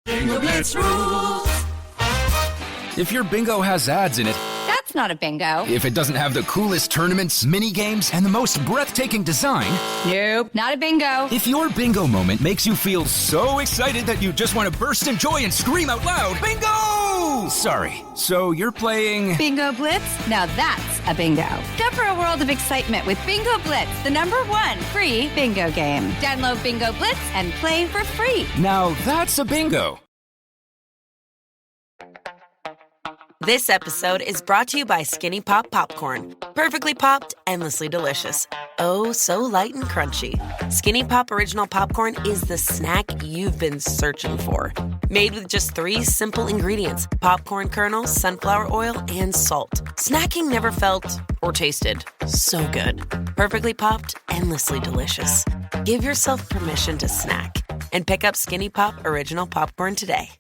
Bingo Blitz rules. If your bingo has ads in it, That's not a bingo. if it doesn't have the coolest tournaments, mini games, and the most breathtaking design, Nope, not a bingo. if your bingo moment makes you feel so excited that you just want to burst in joy and scream out loud, bingo! Sorry, so you're playing... Bingo Blitz? Now that's a bingo. Discover a world of excitement with Bingo Blitz, the #1 free bingo game. Download Bingo Blitz and play for free. Now that's a bingo. This episode is brought to you by Skinny Pop Popcorn. Perfectly popped, endlessly delicious. Oh, so light and crunchy. Skinny Pop Original Popcorn is the snack you've been searching for. Made with just 3 simple ingredients: popcorn kernels, sunflower oil, and salt. Snacking never felt or tasted so good. Perfectly popped, endlessly delicious. Give yourself permission to snack and pick up Skinny Pop Original Popcorn today.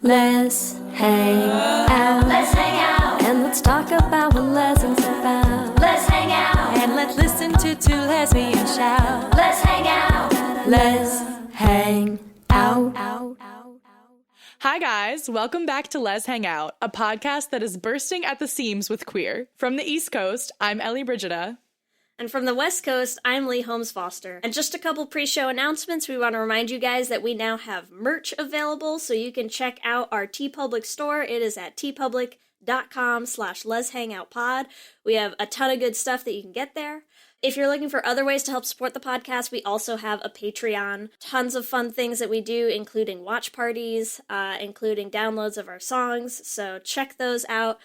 Let's hang out. Let's hang out. And let's talk about what lessons about. Let's hang out. And let's listen to 2 lesbians shout. Let's hang out. Let's hang out. Hi guys, welcome back to Let's Hang Out, a podcast that is bursting at the seams with queer. From the East Coast, I'm Ellie Brigida. And from the West Coast, I'm Lee Holmes Foster. And just a couple pre-show announcements. We want to remind you guys that we now have merch available, so you can check out our TeePublic store. It is at teepublic.com/letshangoutpod. We have a ton of good stuff that you can get there. If you're looking for other ways to help support the podcast, we also have a Patreon. Tons of fun things that we do, including watch parties, including downloads of our songs. So check those out.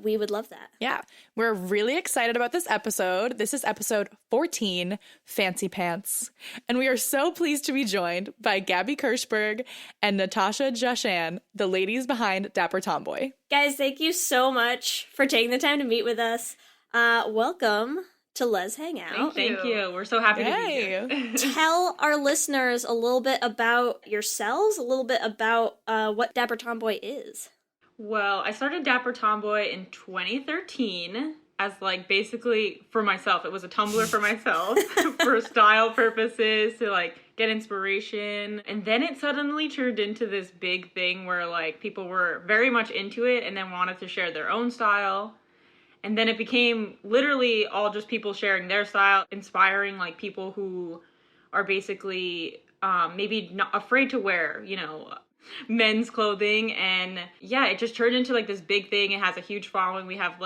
We would love that. Yeah, we're really excited about this episode. This is episode 14, Fancy Pants. And we are so pleased to be joined by Gabby Kirschberg and Natasha Jahchan, the ladies behind Dapper Tomboy. Guys, thank you so much for taking the time to meet with us. Welcome to Let's Hang Out. Thank you. We're so happy to be here. Tell our listeners a little bit about yourselves, a little bit about what Dapper Tomboy is. Well, I started Dapper Tomboy in 2013 as basically for myself. It was a Tumblr for myself for style purposes, to get inspiration. And then it suddenly turned into this big thing where people were very much into it and then wanted to share their own style. And then it became literally all just people sharing their style, inspiring people who are basically maybe not afraid to wear, men's clothing. And yeah, it just turned into this big thing. It has a huge following. We have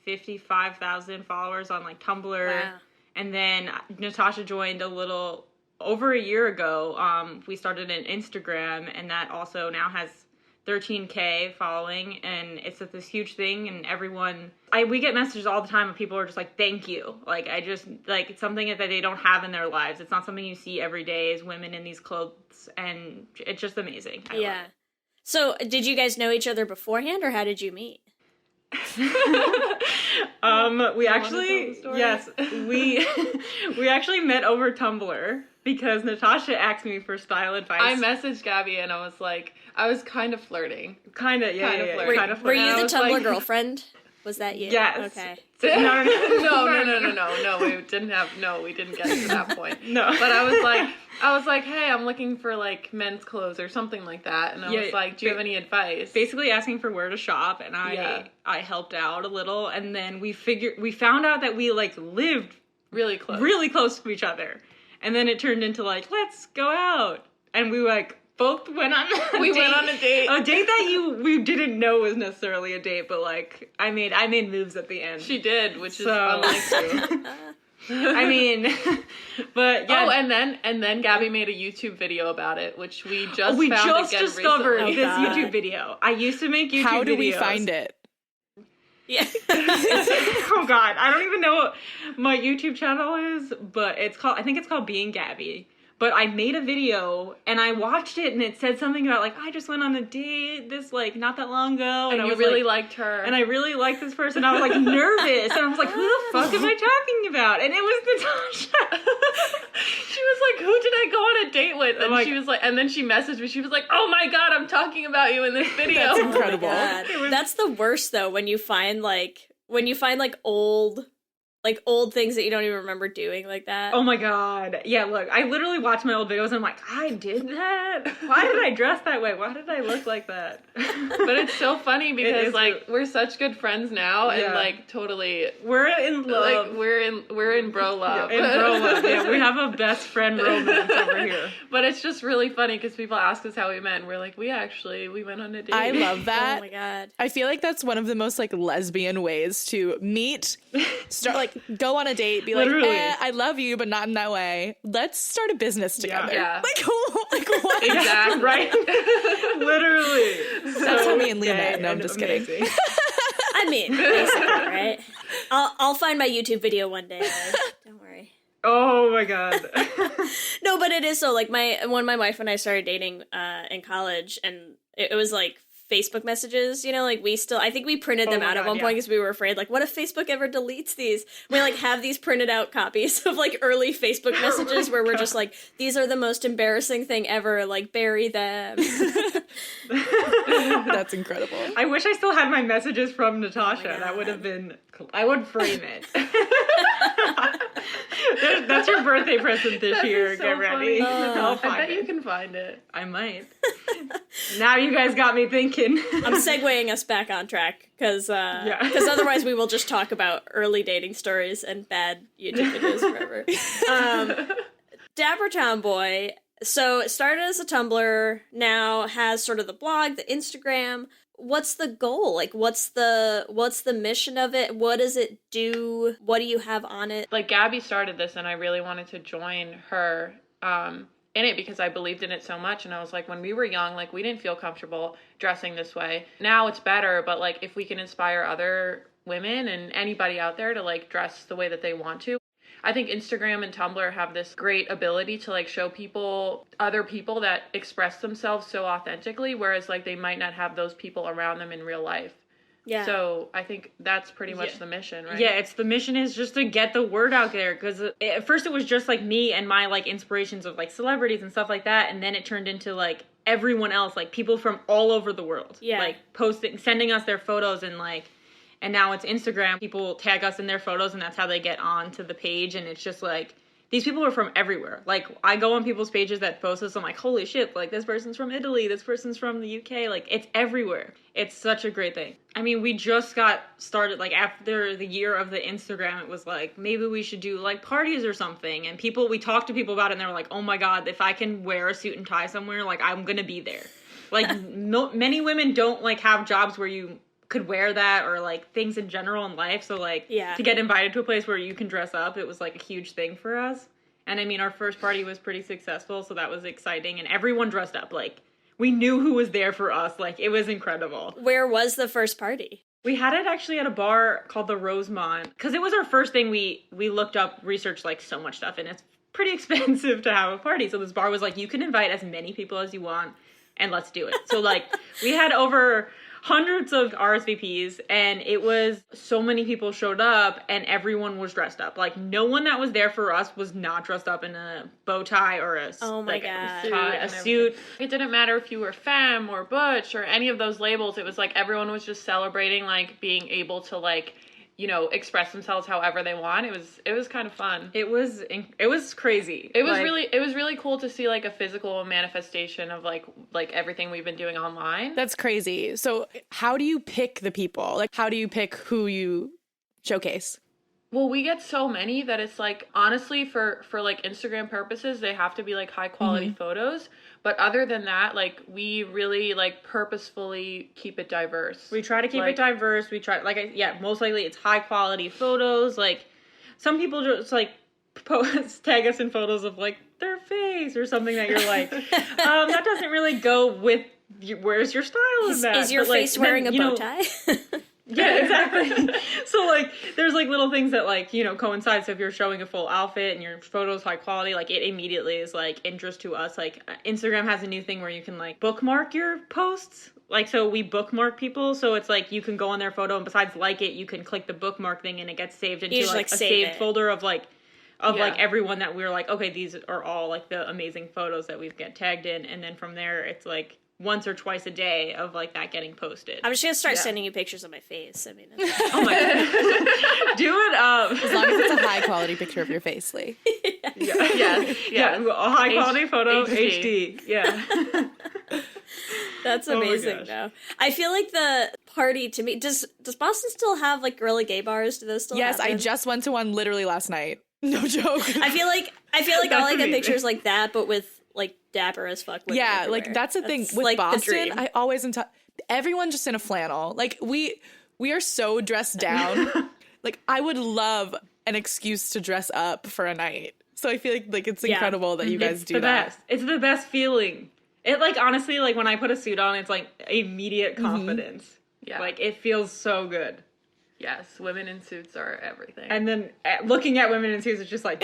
55,000 followers on Tumblr. Wow. And then Natasha joined a little over a year ago. We started an Instagram, and that also now has 13K following, and it's this huge thing. And we get messages all the time of people are just thank you. It's something that they don't have in their lives. It's not something you see every day as women in these clothes, and it's just amazing. I love it. So did you guys know each other beforehand, or how did you meet? We actually actually met over Tumblr because Natasha asked me for style advice. I messaged Gabby and I was I was kind of flirting. Kind of flirting. Were you the Tumblr girlfriend? Was that you? Yes. Okay. No. We didn't get to that point. No. But I was like, hey, I'm looking for men's clothes or something like that. And I was do you have any advice? Basically asking for where to shop, and I helped out a little, and then we found out that we lived really close to each other. And then it turned into let's go out. And we both went on a date. Went on a date. A date that we didn't know was necessarily a date, but I made moves at the end. She did, which is unlike you. But yeah. Oh, and then Gabby made a YouTube video about it, which we just discovered recently. this YouTube video. I used to make YouTube videos. How do we find it? Yeah. Oh God, I don't even know what my YouTube channel is, but I think it's called Being Gabby. But I made a video and I watched it, and it said something about I just went on a date not that long ago, and I you was really liked her, and I really liked this person. I was nervous, and I was who the fuck am I talking about? And it was Natasha. She was who did I go on a date with? And she was and then she messaged me. She was oh my God, I'm talking about you in this video. That's incredible. That's the worst though, when you find old Like old things that you don't even remember doing like that. Oh my god. Yeah, look, I literally watch my old videos and I'm like, I did that? Why did I dress that way? Why did I look like that? But it's so funny because like we're such good friends now and like totally we're in love. Like we're in bro love. Yeah, in bro love. Yeah, we have a best friend romance over here. But it's just really funny because people ask us how we met and we're like, we went on a date. I love that. Oh my god. I feel like that's one of the most like lesbian ways to meet, start like go on a date, be like, I love you, but not in that way. Let's start a business together. Yeah. Like what? Exactly. Right? Literally. That's how me and Leah met. No, I'm just kidding. I mean, basically, right? I'll find my YouTube video one day. Don't worry. Oh my god. No, but it is so like when my wife and I started dating in college, and it was like Facebook messages, you know, like I think we printed them out at one point because we were afraid, like, what if Facebook ever deletes these? We like have these printed out copies of like early Facebook messages where we're just like, these are the most embarrassing thing ever, like bury them. That's incredible. I wish I still had my messages from Natasha. That would have been, I would frame it. That's your birthday present this year. So Get ready. I bet you can find it. I might. Now you guys got me thinking. I'm segueing us back on track because otherwise we will just talk about early dating stories and bad YouTube videos forever. Dapper Tomboy. So it started as a Tumblr, now has sort of the blog, the Instagram. What's the goal? Like, what's the mission of it? What does it do? What do you have on it? Like, Gabby started this, and I really wanted to join her in it because I believed in it so much. And I was like, when we were young, like, we didn't feel comfortable dressing this way. Now it's better, but, like, if we can inspire other women and anybody out there to, like, dress the way that they want to. I think Instagram and Tumblr have this great ability to like show other people that express themselves so authentically, whereas like they might not have those people around them in real life. Yeah. So I think that's pretty much the mission, right? Yeah, the mission is just to get the word out there, because at first it was just like me and my like inspirations of like celebrities and stuff like that, and then it turned into like everyone else, like people from all over the world, like sending us their photos and now it's Instagram. People tag us in their photos, and that's how they get onto the page. And it's just like, these people are from everywhere. Like, I go on people's pages that post this, I'm like, holy shit, like, this person's from Italy, this person's from the UK. Like, it's everywhere. It's such a great thing. I mean, we just got started, like, after the year of the Instagram, it was like, maybe we should do, like, parties or something. And we talked to people about it, and they were like, oh my god, if I can wear a suit and tie somewhere, like, I'm gonna be there. Like, many women don't, like, have jobs where you could wear that, or like things in general in life, so like to get invited to a place where you can dress up, it was like a huge thing for us. And I mean, our first party was pretty successful, so that was exciting, and everyone dressed up. Like, we knew who was there for us. Like, it was incredible. Where was the first party? We had it actually at a bar called the Rosemont, because it was our first thing. We looked up, researched like so much stuff, and it's pretty expensive to have a party, so this bar was like, you can invite as many people as you want and let's do it. So like, we had over hundreds of RSVPs, and it was so many people showed up, and everyone was dressed up. Like, no one that was there for us was not dressed up in a bow tie or a suit. It didn't matter if you were femme or butch or any of those labels. It was like everyone was just celebrating like being able to like, you know, express themselves however they want. It was kind of fun. It was crazy. It was really cool to see like a physical manifestation of like everything we've been doing online. That's crazy. So how do you pick the people? Like, how do you pick who you showcase? Well, we get so many that it's like, honestly, for like Instagram purposes, they have to be like high quality photos. But other than that, like, we really like purposefully keep it diverse. We try to keep it diverse. We try, most likely it's high quality photos. Like, some people just like tag us in photos of like their face or something that you're like, that doesn't really go with where's your style in that? Is your face wearing a bow tie? Yeah, exactly. So, like, there's, like, little things that, like, you know, coincide. So if you're showing a full outfit and your photo's high quality, like, it immediately is, like, interest to us. Like, Instagram has a new thing where you can, like, bookmark your posts. Like, so we bookmark people. So it's, like, you can go on their photo, and besides like it, you can click the bookmark thing, and it gets saved into, like, a saved folder of, like, of like everyone that we were like, okay, these are all like the amazing photos that we've get tagged in. And then from there, it's like once or twice a day of like that getting posted. I'm just gonna start sending you pictures of my face. I mean, oh my god, do it up. As long as it's a high quality picture of your face, Lee. Yeah, a high quality photo, HD. Yeah. That's amazing, though. I feel like the party to me, does Boston still have like girly gay bars? Do those still Yes, happen? I just went to one literally last night. No joke. I feel like all I get pictures like that, but with like dapper as fuck women everywhere. Like that's the thing with like Boston. I always everyone just in a flannel. Like we are so dressed down. Like I would love an excuse to dress up for a night. So I feel like it's incredible that you guys do that. Best. It's the best feeling. It like honestly, like when I put a suit on, it's like immediate confidence. Yeah. Like it feels so good. Yes, women in suits are everything. And then looking at women in suits is just like,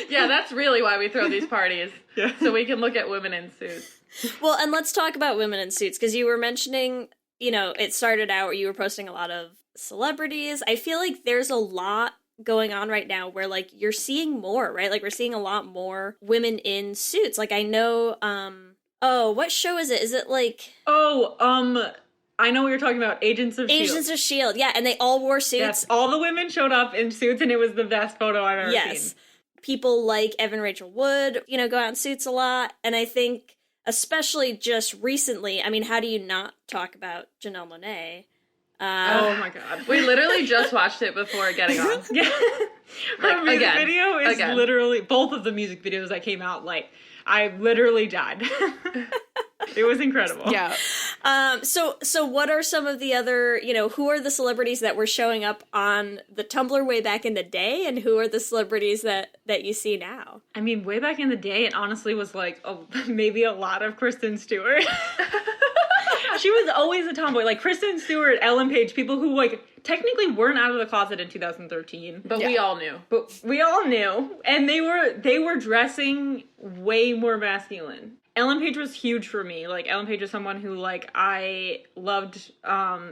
yeah, that's really why we throw these parties. Yeah. So we can look at women in suits. Well, and let's talk about women in suits, because you were mentioning, you know, it started out where you were posting a lot of celebrities. I feel like there's a lot going on right now where like you're seeing more, right? Like we're seeing a lot more women in suits. Like I know, what show is it? Is it like I know what you're talking about. Agents of Agents S.H.I.E.L.D. of S.H.I.E.L.D. Yeah, and they all wore suits. Yes, all the women showed up in suits, and it was the best photo I've ever seen. People like Evan Rachel Wood, you know, go out in suits a lot, and I think especially just recently, I mean, how do you not talk about Janelle Monáe? Oh my god. We literally just watched it before getting on. Yeah. Her music video is literally, both of the music videos that came out, like, I literally died. It was incredible. Yeah. So what are some of the other, you know, who are the celebrities that were showing up on the Tumblr way back in the day, and who are the celebrities that you see now? I mean, way back in the day, it honestly was like maybe a lot of Kristen Stewart. She was always a tomboy. Like Kristen Stewart, Ellen Page, people who like technically weren't out of the closet in 2013. But we all knew. And they were dressing way more masculine. Ellen Page was huge for me. Like, Ellen Page was someone who, like, I loved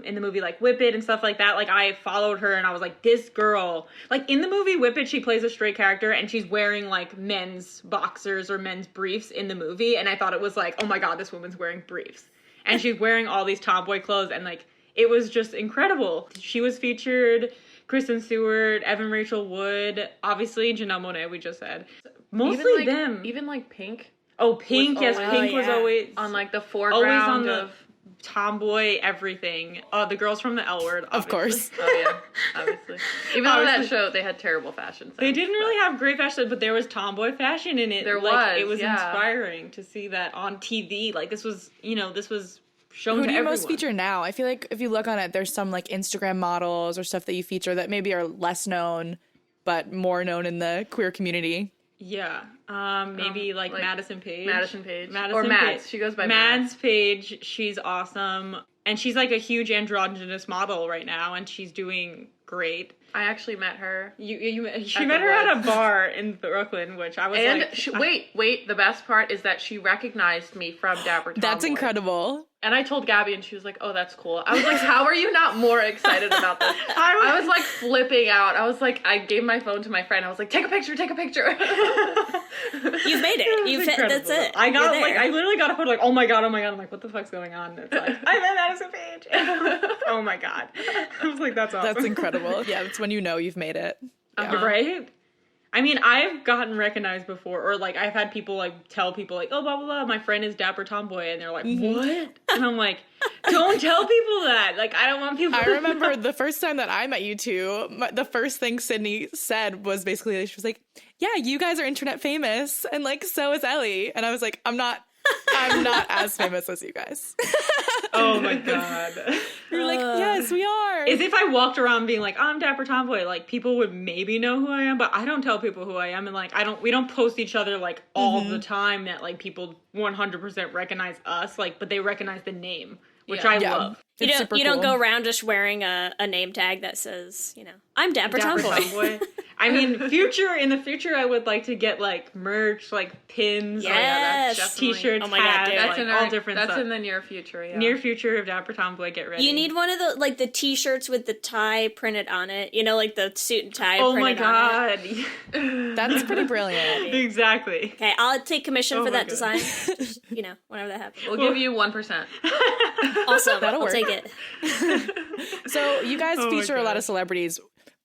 in the movie, like, Whip It and stuff like that. Like, I followed her, and I was like, this girl. Like, in the movie Whip It, she plays a straight character, and she's wearing, like, men's boxers or men's briefs in the movie. And I thought it was like, oh my god, this woman's wearing briefs. And she's wearing all these tomboy clothes, and, like, it was just incredible. She was featured, Kristen Stewart, Evan Rachel Wood, obviously Janelle Monáe, we just said. Mostly them. Even, like, Pink. Oh, Pink, yes, Pink was always on, like, the foreground always on of the tomboy everything. The girls from the L Word, of course. Oh, yeah, obviously. Even though that show, they had terrible fashion sense. They didn't really have great fashion, but there was tomboy fashion in it. There was, it was inspiring to see that on TV. Like, this was shown to everyone. Who do you most feature now? I feel like if you look on it, there's some, like, Instagram models or stuff that you feature that maybe are less known, but more known in the queer community. Yeah. Maybe like Madison Page. Or Mads. She goes by Mads Page. She's awesome. And she's like a huge androgynous model right now, and she's doing great. I actually met her. She met her at a bar in Brooklyn, which I was wait, the best part is that she recognized me from Dapper Tomboy. That's incredible. And I told Gabby, and she was like, oh, that's cool. I was like, how are you not more excited about this? I was like flipping out. I was like, I gave my phone to my friend. I was like, take a picture. You've made it. That's it. I literally got a photo like, oh my god. I'm like, what the fuck's going on? It's like, I met Madison Page. Oh my god. I was like, that's awesome. That's incredible. Yeah, that's when you know you've made it. Yeah. Right? I mean, I've gotten recognized before, or like I've had people like tell people like, oh, blah, blah, blah, my friend is Dapper Tomboy, and they're like, what? And I'm like, don't tell people that. Like, I don't want people. I remember the first time that I met you two, the first thing Sydney said was basically, she was like, yeah, you guys are internet famous, and like, so is Ellie. And I was like, I'm not as famous as you guys. Oh my god. You're like, yes, we are. As if I walked around being like, I'm Dapper Tomboy, like people would maybe know who I am, but I don't tell people who I am, and like we don't post each other like all the time that like people 100% recognize us, like, but they recognize the name, which I love. You don't go around just wearing a name tag that says, you know, I'm Dapper Tomboy. I mean, in the future, I would like to get like merch, like pins, Yes. like t-shirts, Oh my God, hats, dude. That's like in all different That's stuff. in the near future, yeah. Near future of Dapper Tomboy, get ready. You need one of the like the t-shirts with the tie printed on it. You know, like the suit and tie Oh my printed on it. God. That's pretty brilliant. Exactly. Okay, I'll take commission for my that God. design. Just, whenever that happens. We'll give you 1%. Awesome. That'll I'll work. take it. So you guys Oh my feature a lot God. of celebrities,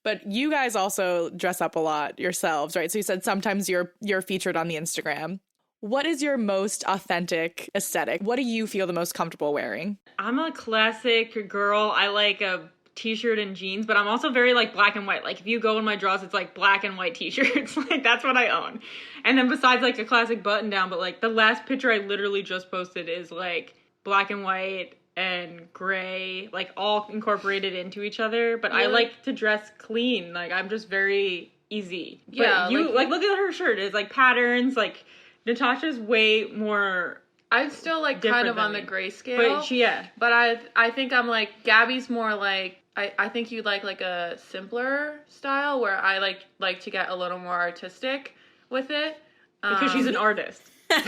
but you guys also dress up a lot yourselves, right? So you said sometimes you're featured on the Instagram. What is your most authentic aesthetic? What do you feel the most comfortable wearing? I'm a classic girl. I like a t-shirt and jeans, but I'm also very like black and white. Like if you go in my drawers, it's like black and white t-shirts. Like that's what I own. And then besides like a classic button down, but like the last picture I literally just posted is like black and white and gray, like all incorporated into each other. But I like to dress clean. Like I'm just very easy. But Yeah, you like look at her shirt. It's like patterns. Like Natasha's way more. I'm still like Different kind of than on the me. grayscale. But But I think I'm like, Gabby's more like, I think you like a simpler style where I like to get a little more artistic with it. because she's an artist. Oh,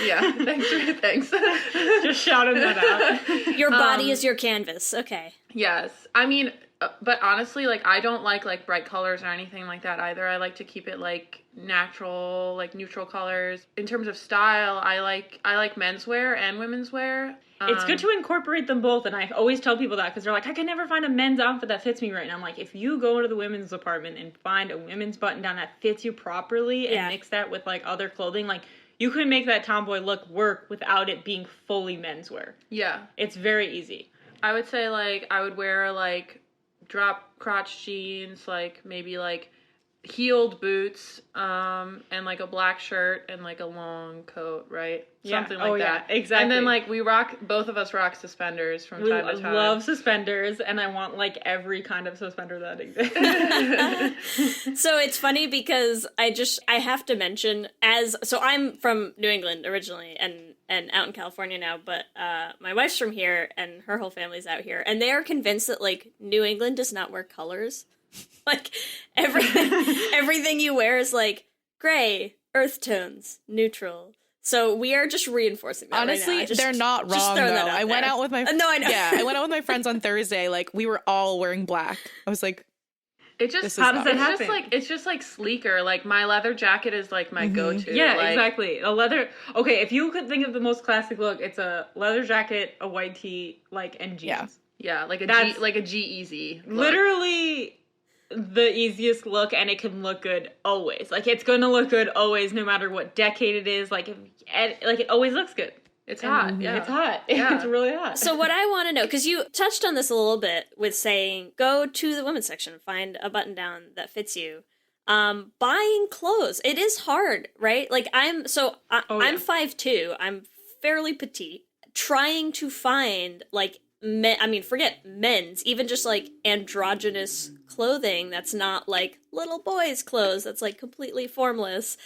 yeah. Yeah, thanks. Just shouting that out. Your body is your canvas. Okay. Yes. I mean, but honestly, like, I don't like bright colors or anything like that either. I like to keep it, like, natural, like, neutral colors. In terms of style, I like menswear and women's wear. It's good to incorporate them both, and I always tell people that because they're like, I can never find a men's outfit that fits me right now. I'm like, if you go into the women's department and find a women's button-down that fits you properly and mix that with, like, other clothing, like, you can make that tomboy look work without it being fully menswear. Yeah. It's very easy. I would say, like, I would wear, like, drop crotch jeans, like, maybe, like, heeled boots, and, like, a black shirt and, like, a long coat, right? Yeah. Something like that. Yeah, exactly. And then, like, both of us rock suspenders from time to time. love suspenders, and I want, like, every kind of suspender that exists. So it's funny because I have to mention so I'm from New England originally and out in California now, but my wife's from here and her whole family's out here, and they are convinced that like New England does not wear colors. Like everything you wear is like gray, earth tones, neutral. So we are just reinforcing that. Honestly, right now. they're not just wrong, throwing that though. out I went there. out with my... No, I know. Yeah, I went out with my friends on Thursday. Like, we were all wearing black. I was like, It just, This is How does that not- happen? it's just like sleeker. Like, my leather jacket is like my go-to. Yeah, like, exactly. A leather. Okay, if you could think of the most classic look, it's a leather jacket, a white tee, like, and jeans. Yeah. Yeah, like That's- a G-Easy. look. Literally the easiest look, and it can look good always. Like, it's gonna look good always, no matter what decade it is. Like, it always looks good. It's hot. Yeah. It's hot. Yeah. It's really hot. So what I want to know, because you touched on this a little bit with saying, go to the women's section, find a button down that fits you. Buying clothes, it is hard, right? Like I'm 5'2", I'm fairly petite. Trying to find like forget men's, even just like androgynous clothing that's not like little boys' clothes, that's like completely formless.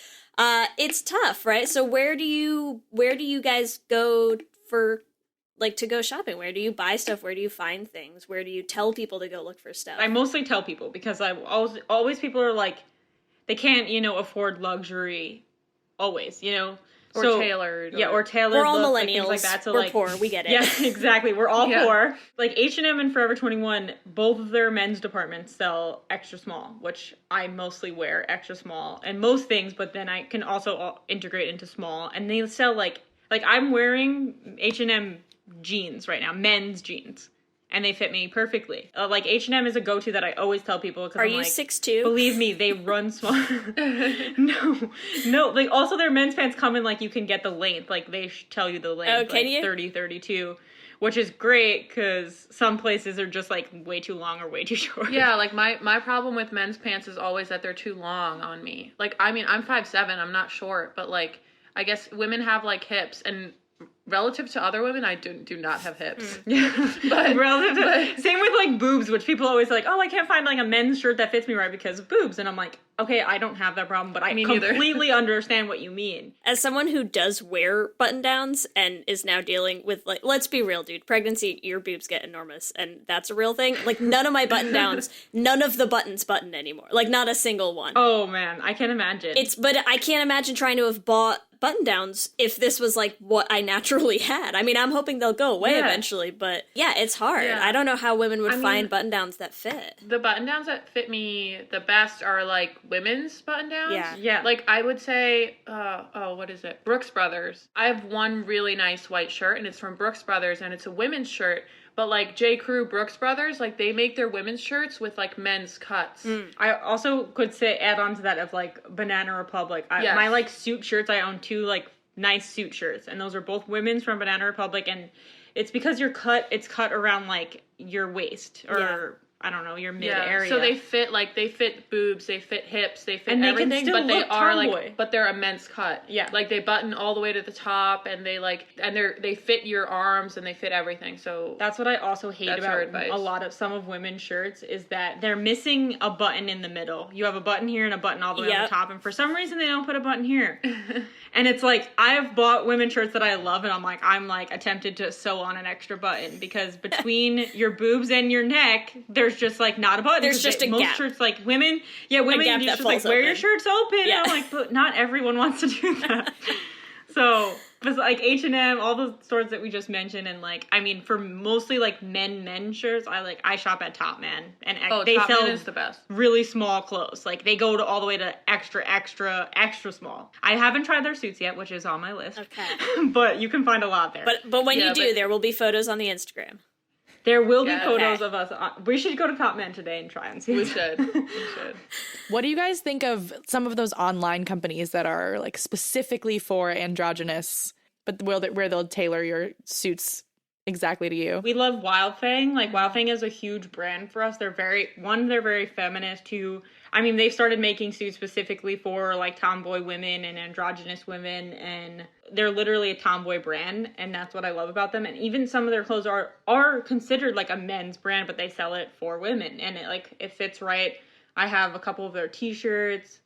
It's tough, right? So where do you guys go for like to go shopping? Where do you buy stuff? Where do you find things? Where do you tell people to go look for stuff? I mostly tell people because I always people are like, they can't, afford luxury always, Or tailored. Yeah, or tailored. We're all looks, millennials. like things like that. So We're like, poor. We get it. Yeah, exactly. We're all Yeah. poor. Like H&M and Forever 21, both of their men's departments sell extra small, which I mostly wear extra small and most things, but then I can also integrate into small. And they sell like I'm wearing H&M jeans right now, men's jeans. And they fit me perfectly. Like H&M is a go-to that I always tell people. Cause Are I'm you like, 6'2"? Believe me, they run small. No. Like also their men's pants come in like you can get the length. Like they tell you the length. Oh, can like, you? 30, 32, which is great because some places are just like way too long or way too short. Yeah, like my problem with men's pants is always that they're too long on me. Like, I mean, I'm 5'7", I'm not short, but like, I guess women have like hips, and relative to other women, I do not have hips. But same with like boobs, which people always like, oh, I can't find like a men's shirt that fits me right because of boobs. And I'm like, okay, I don't have that problem, but I completely understand what you mean. As someone who does wear button-downs and is now dealing with, like, let's be real, dude, pregnancy, your boobs get enormous, and that's a real thing. Like, none of my button-downs, none of the buttons button anymore. Like, not a single one. Oh, man, I can imagine. But I can't imagine trying to have bought button-downs if this was, like, what I naturally had. I mean, I'm hoping they'll go away eventually, but yeah, it's hard. Yeah. I don't know how women would find button-downs that fit. The button-downs that fit me the best are, like, women's button-downs. Yeah. Like, I would say, what is it? Brooks Brothers. I have one really nice white shirt, and it's from Brooks Brothers, and it's a women's shirt. But, like, J. Crew, Brooks Brothers, like, they make their women's shirts with, like, men's cuts. I also could add on to that of, like, Banana Republic. My, like, suit shirts, I own 2, like, nice suit shirts. And those are both women's from Banana Republic. And it's because it's cut around, like, your waist. Or, I don't know, your mid area. So they fit boobs, they fit hips, they fit and they everything, can still but they look are tomboy. like, but they're a men's cut. Yeah. Like they button all the way to the top, and they fit your arms, and they fit everything. So that's what I also hate about a lot of some of women's shirts is that they're missing a button in the middle. You have a button here and a button all the way on the top, and for some reason they don't put a button here. And it's like, I have bought women's shirts that I love, and I'm like attempted to sew on an extra button because between your boobs and your neck, there's just like not a button. There's just a most gap. Shirts, like women, you just like wear your shirts open. Yeah. And I'm like, but not everyone wants to do that. So, but like H&M, all the stores that we just mentioned, and like, I mean, for mostly like men's shirts, I shop at Top Man, and they Top sell Man is the best. Really small clothes. Like they go all the way to extra small. I haven't tried their suits yet, which is on my list. Okay, but you can find a lot there. But when you do, there will be photos on the Instagram. There will be photos of us. We should go to Top Man today and try and see. We should. What do you guys think of some of those online companies that are like specifically for androgynous, but where they'll tailor your suits exactly to you? We love Wildfang. Like Wildfang is a huge brand for us. They're very feminist. Two, I mean, they've started making suits specifically for like tomboy women and androgynous women, and they're literally a tomboy brand, and that's what I love about them. And even some of their clothes are considered like a men's brand, but they sell it for women, and it fits right. I have a couple of their t-shirts.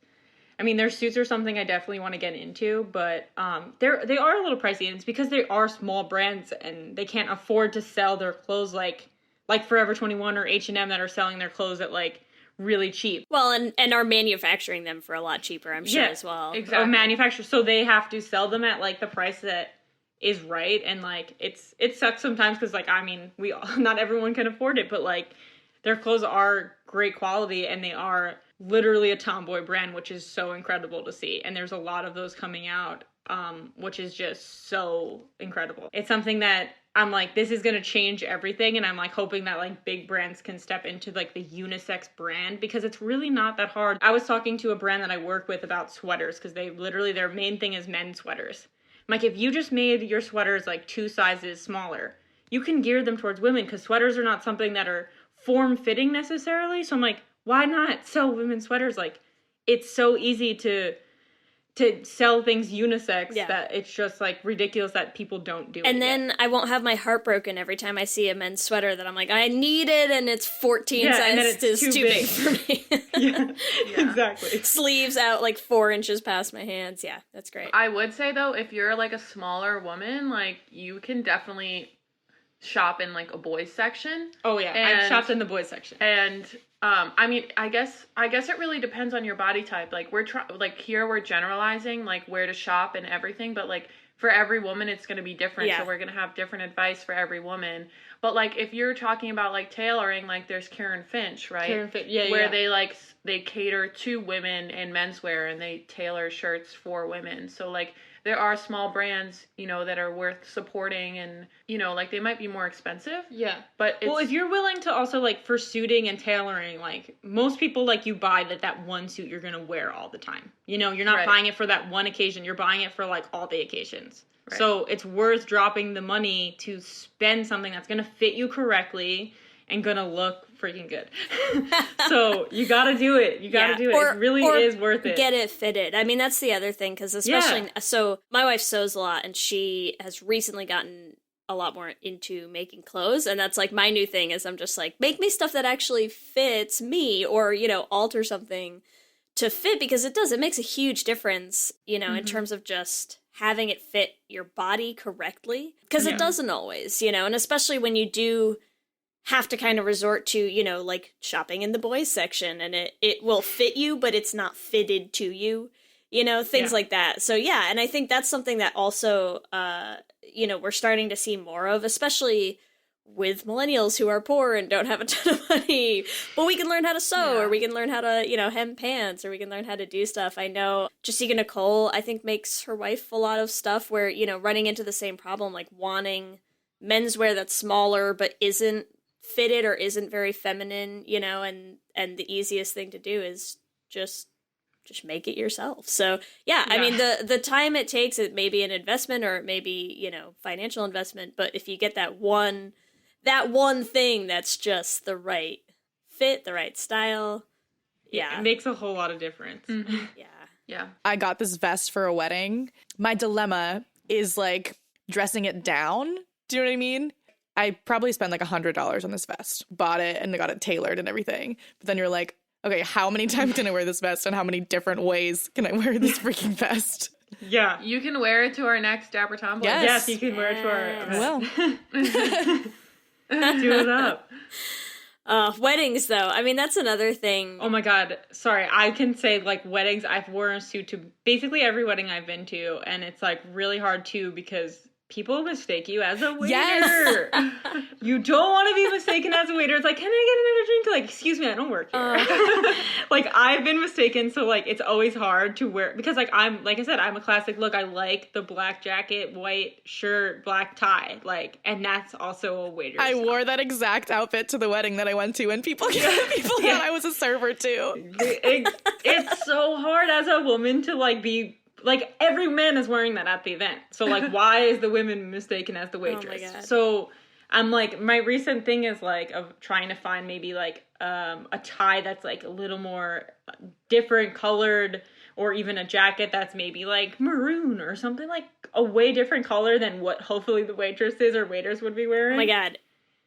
I mean, their suits are something I definitely want to get into, but they are a little pricey, and it's because they are small brands and they can't afford to sell their clothes like Forever 21 or H&M that are selling their clothes at like really cheap. Well, and are manufacturing them for a lot cheaper, I'm sure, as well. Exactly. Manufacturers, so they have to sell them at like the price that is right, and like it sucks sometimes because like, I mean, not everyone can afford it, but like their clothes are great quality and they are literally a tomboy brand, which is so incredible to see. And there's a lot of those coming out, which is just so incredible. It's something that I'm like, this is going to change everything. And I'm like hoping that like big brands can step into like the unisex brand, because it's really not that hard. I was talking to a brand that I work with about sweaters, because their main thing is men's sweaters. I'm like, if you just made your sweaters like 2 sizes smaller, you can gear them towards women, because sweaters are not something that are form-fitting necessarily. So I'm like, why not sell women's sweaters? Like, it's so easy to sell things unisex that it's just like ridiculous that people don't do it. And then I won't have my heart broken every time I see a men's sweater that I'm like, I need it, and it's 14 sizes too big for me. Yeah, exactly. Sleeves out like 4 inches past my hands. Yeah, that's great. I would say though, if you're like a smaller woman, like you can definitely shop in like a boys section. Oh yeah, I've shopped in the boys section. And I mean, I guess it really depends on your body type. Like we're generalizing like where to shop and everything, but like for every woman it's going to be different. So we're going to have different advice for every woman. But like if you're talking about like tailoring, like there's Karen Finch, right? Karen Finch, where they cater to women and menswear, and they tailor shirts for women. So like there are small brands, you know, that are worth supporting, and, you know, like they might be more expensive. Yeah. But if you're willing to also like for suiting and tailoring, like most people like you buy that one suit you're going to wear all the time. You know, you're not buying it for that one occasion. You're buying it for like all the occasions. Right. So it's worth dropping the money to spend something that's going to fit you correctly and gonna look freaking good. So you gotta do it. You gotta do it. It really is worth it. Get it fitted. I mean, that's the other thing, because especially, so my wife sews a lot, and she has recently gotten a lot more into making clothes, and that's like my new thing is I'm just like, make me stuff that actually fits me, or, you know, alter something to fit, because it makes a huge difference, you know, in terms of just having it fit your body correctly, because it doesn't always, you know, and especially when you do have to kind of resort to, you know, like shopping in the boys section, and it will fit you, but it's not fitted to you, you know, things like that. So yeah, and I think that's something that also, you know, we're starting to see more of, especially with millennials who are poor and don't have a ton of money, but we can learn how to sew, or we can learn how to, you know, hem pants, or we can learn how to do stuff. I know Jessica Nicole, I think, makes her wife a lot of stuff where, you know, running into the same problem, like wanting menswear that's smaller but isn't fitted or isn't very feminine, you know, and the easiest thing to do is just make it yourself. So yeah, I mean, the time it takes, it may be an investment, or it may be, you know, financial investment, but if you get that one thing that's just the right fit, the right style, it makes a whole lot of difference. Yeah. I got this vest for a wedding. My dilemma is like dressing it down. Do you know what I mean? I probably spent like $100 on this vest, bought it, and got it tailored and everything. But then you're like, okay, how many times can I wear this vest, and how many different ways can I wear this freaking vest? Yeah. You can wear it to our next Dapper Tomboy. Yes, you can wear it to our Well. Do it up. Weddings, though. I mean, that's another thing. Oh my God. Sorry. I can say, like, weddings, I've worn a suit to basically every wedding I've been to, and it's, like, really hard, too, because people mistake you as a waiter. Yes. You don't want to be mistaken as a waiter. It's like, can I get another drink? Like, excuse me, I don't work here. Like, I've been mistaken, so, like, it's always hard to wear, because, like I said, I'm a classic look. I like the black jacket, white shirt, black tie, like, and that's also a waiter. I wore that exact outfit to the wedding that I went to, and people thought I was a server, too. It's so hard as a woman to, like, be... Like, every man is wearing that at the event. So, like, why is the women mistaken as the waitress? Oh my God. So, I'm, like, my recent thing is, like, of trying to find maybe, like, a tie that's, like, a little more different colored, or even a jacket that's maybe, like, maroon or something, like, a way different color than what hopefully the waitresses or waiters would be wearing. Oh my God.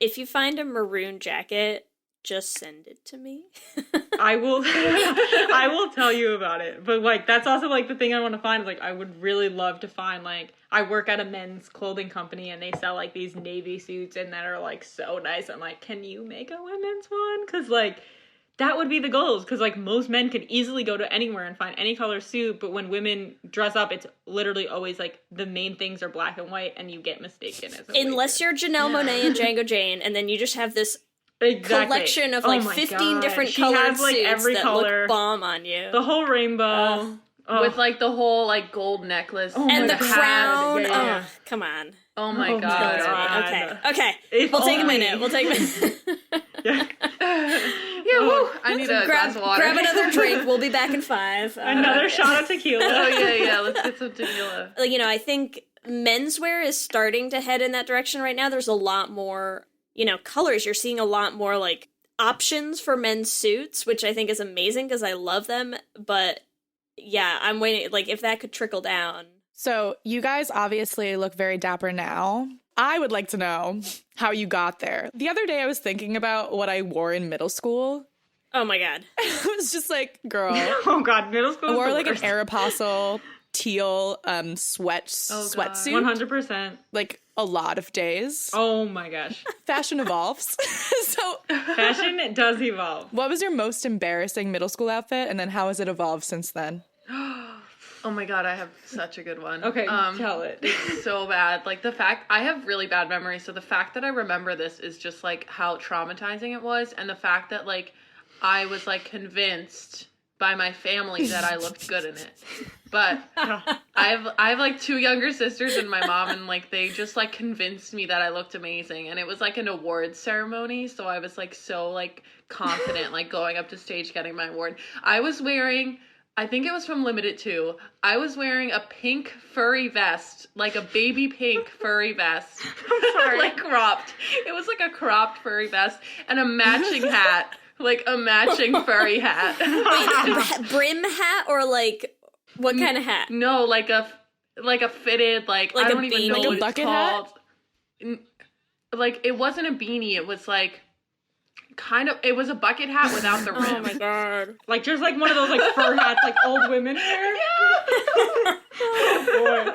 If you find a maroon jacket, just send it to me. I will tell you about it. But, like, that's also, like, the thing I want to find. Like, I would really love to find, like, I work at a men's clothing company, and they sell, like, these navy suits, and that are, like, so nice. I'm like, can you make a women's one? Because, like, that would be the goals. Because, like, most men could easily go to anywhere and find any color suit, but when women dress up, it's literally always, like, the main things are black and white, and you get mistaken as a Unless you're Janelle Monáe and Django Jane, and then you just have this collection of, like, 15 different colored has, like, suits every that color, look bomb on you. the whole rainbow. With, like, the whole, like, gold necklace. And the crown. Yeah. Oh, come on. Oh my Oh my God. God. Okay. If We'll take a only. minute. Yeah, woo. I need a glass of water. Grab another drink. We'll be back in 5. Another shot of tequila. Oh, yeah. Let's get some tequila. Like, you know, I think menswear is starting to head in that direction right now. There's a lot more, you know, colors. You're seeing a lot more, like, options for men's suits, which I think is amazing because I love them. But yeah, I'm waiting, like, if that could trickle down. So you guys obviously look very dapper now. I would like to know how you got there. The other day I was thinking about what I wore in middle school. Oh my God. I was just like, girl. Oh God, middle school. I wore like an Aeropostale teal sweatsuit. 100%. Like a lot of days. Oh my gosh. Fashion evolves. So fashion does evolve. What was your most embarrassing middle school outfit, and then how has it evolved since then? Oh my God, I have such a good one. Okay, tell it. It's so bad. Like, the fact, I have really bad memory, so the fact that I remember this is just, like, how traumatizing it was, and the fact that, like, I was, like, convinced by my family that I looked good in it. But I have like 2 younger sisters and my mom, and, like, they just, like, convinced me that I looked amazing, and it was, like, an awards ceremony, so I was, like, so, like, confident, like, going up to stage getting my award. I was wearing I think it was from Limited 2. I was wearing a pink furry vest, like a baby pink furry vest. I'm sorry. Like cropped. It was like a cropped furry vest and a matching hat, like a matching furry hat. Brim hat or like what kind of hat? No, like a fitted, like I don't even know what it's called. Like it wasn't a beanie. It was like it was a bucket hat without the rim. Oh my god. Like just like one of those like fur hats like old women wear. Yeah. Oh boy.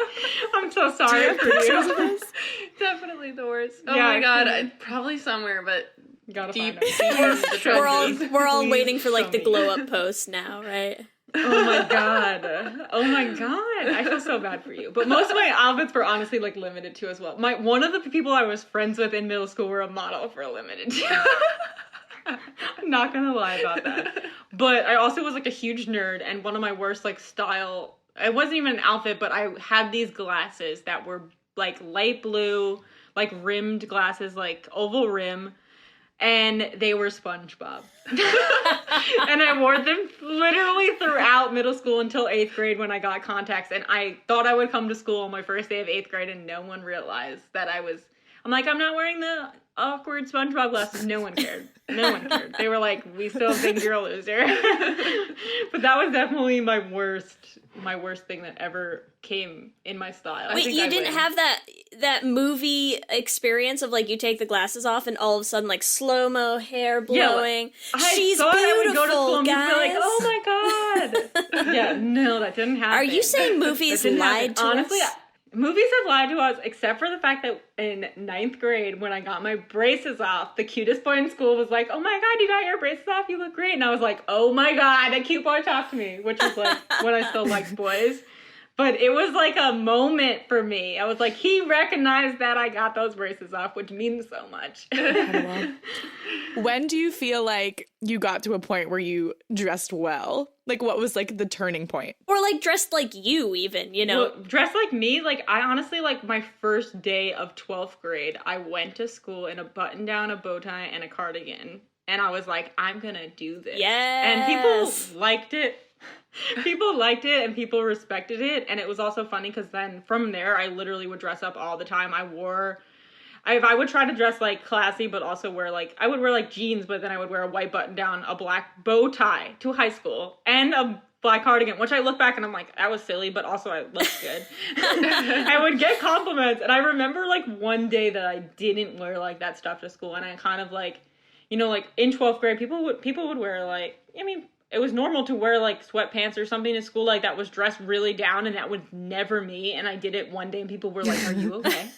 I'm so sorry for you. Definitely the worst. Oh my god. Probably somewhere, but gotta deep find it. We're all waiting for like the glow up post now, right? Oh my god. Oh my god. I feel so bad for you. But most of my outfits were honestly like Limited 2 as well. One of the people I was friends with in middle school were a model for a Limited 2. I'm not gonna lie about that. But I also was like a huge nerd, and one of my worst like style, it wasn't even an outfit, but I had these glasses that were like light blue, like rimmed glasses, like oval rim, and they were SpongeBob. And I wore them literally throughout middle school until 8th grade when I got contacts, and I thought I would come to school on my first day of 8th grade and no one realized that I'm like, I'm not wearing the awkward SpongeBob glasses. No one cared. No one cared. They were like, we still think you're a loser. But that was definitely my worst thing that ever came in my style. Wait, you didn't have that movie experience of like you take the glasses off and all of a sudden like slow-mo hair blowing. Yeah, She's I beautiful, would go to school and guys. be like, oh my god. Yeah, no, that didn't happen. Are you saying movies lied to Honestly, us? Movies have lied to us, except for the fact that in 9th grade, when I got my braces off, the cutest boy in school was like, oh my god, you got your braces off, you look great. And I was like, oh my god, a cute boy talked to me, which was like when I still liked boys. But it was like a moment for me. I was like, he recognized that I got those braces off, which means so much. When do you feel like you got to a point where you dressed well? Like, what was like the turning point? Or like dressed like you even, you know? Well, dressed like me, like I honestly, like my first day of 12th grade, I went to school in a button down, a bow tie, and a cardigan. And I was like, I'm gonna do this. Yes. And people liked it. People liked it and people respected it. And it was also funny because then from there, I literally would dress up all the time. I would try to dress like classy, but also I would wear like jeans, but then I would wear a white button down, a black bow tie to high school, and a black cardigan, which I look back and I'm like, that was silly, but also I looked good. I would get compliments. And I remember like one day that I didn't wear like that stuff to school. And I kind of like, you know, like in 12th grade, people would wear like, I mean, it was normal to wear like sweatpants or something to school like that was dressed really down, and that was never me. And I did it one day and people were like, are you okay?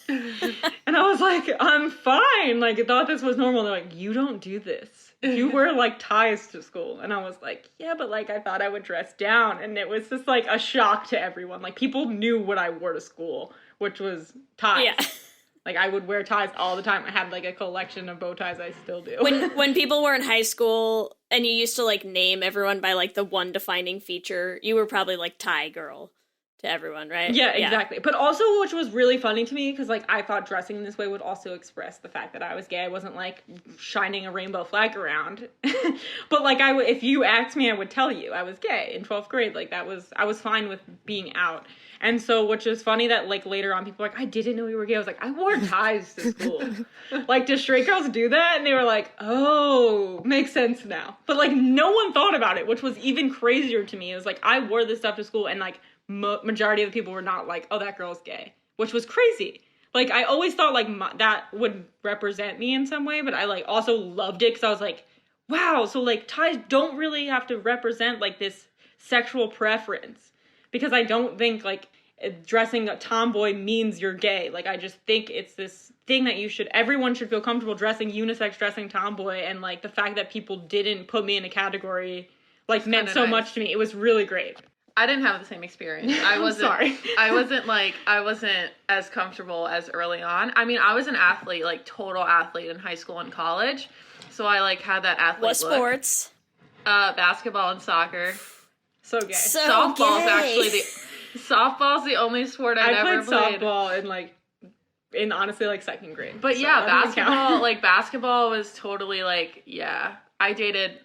And I was like, I'm fine. Like I thought this was normal. They're like, you don't do this. You wear like ties to school. And I was like, yeah, but like I thought I would dress down. And it was just like a shock to everyone. Like people knew what I wore to school, which was ties. Yeah. Like, I would wear ties all the time. I had, like, a collection of bow ties. I still do. When people were in high school and you used to, like, name everyone by, like, the one defining feature, you were probably, like, tie girl to everyone, right? Yeah, exactly. But also, which was really funny to me, because, like, I thought dressing in this way would also express the fact that I was gay. I wasn't, like, shining a rainbow flag around. But, like, if you asked me, I would tell you I was gay in 12th grade. Like, I was fine with being out. And so, which is funny that, like, later on, people were like, I didn't know you were gay. I was like, I wore ties to school. Like, do straight girls do that? And they were like, oh, makes sense now. But, like, no one thought about it, which was even crazier to me. It was like, I wore this stuff to school, and, like, majority of the people were not like, oh, that girl's gay, which was crazy. Like, I always thought, like, that would represent me in some way, but I, like, also loved it, because I was like, wow, so, like, ties don't really have to represent, like, this sexual preference. Because I don't think, like, dressing a tomboy means you're gay. Like, I just think it's this thing that everyone should feel comfortable dressing unisex, dressing tomboy, and, like, the fact that people didn't put me in a category, like, meant so much to me. It was really great. I didn't have the same experience. I wasn't as comfortable as early on. I mean, I was an athlete, like, total athlete in high school and college. So I, like, had that athlete What sports? Basketball and soccer. So gay. Softball's the only sport I never played. I played softball in honestly, like, 2nd grade. But so yeah, basketball was totally like, yeah. I dated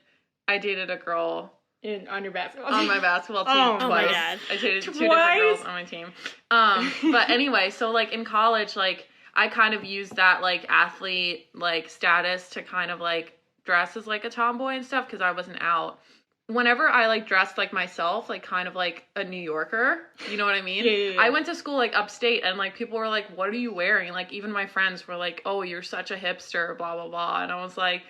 a girl on your basketball on team? my basketball team Oh twice. my God. I dated two Twice? different girls on my team. But anyway, so like in college, like I kind of used that like athlete like status to kind of like dress as like a tomboy and stuff because I wasn't out. Whenever I like dressed like myself, like kind of like a New Yorker, you know what I mean? Yeah. I went to school like upstate and like people were like, what are you wearing? Like even my friends were like, oh, you're such a hipster, blah, blah, blah. And I was like,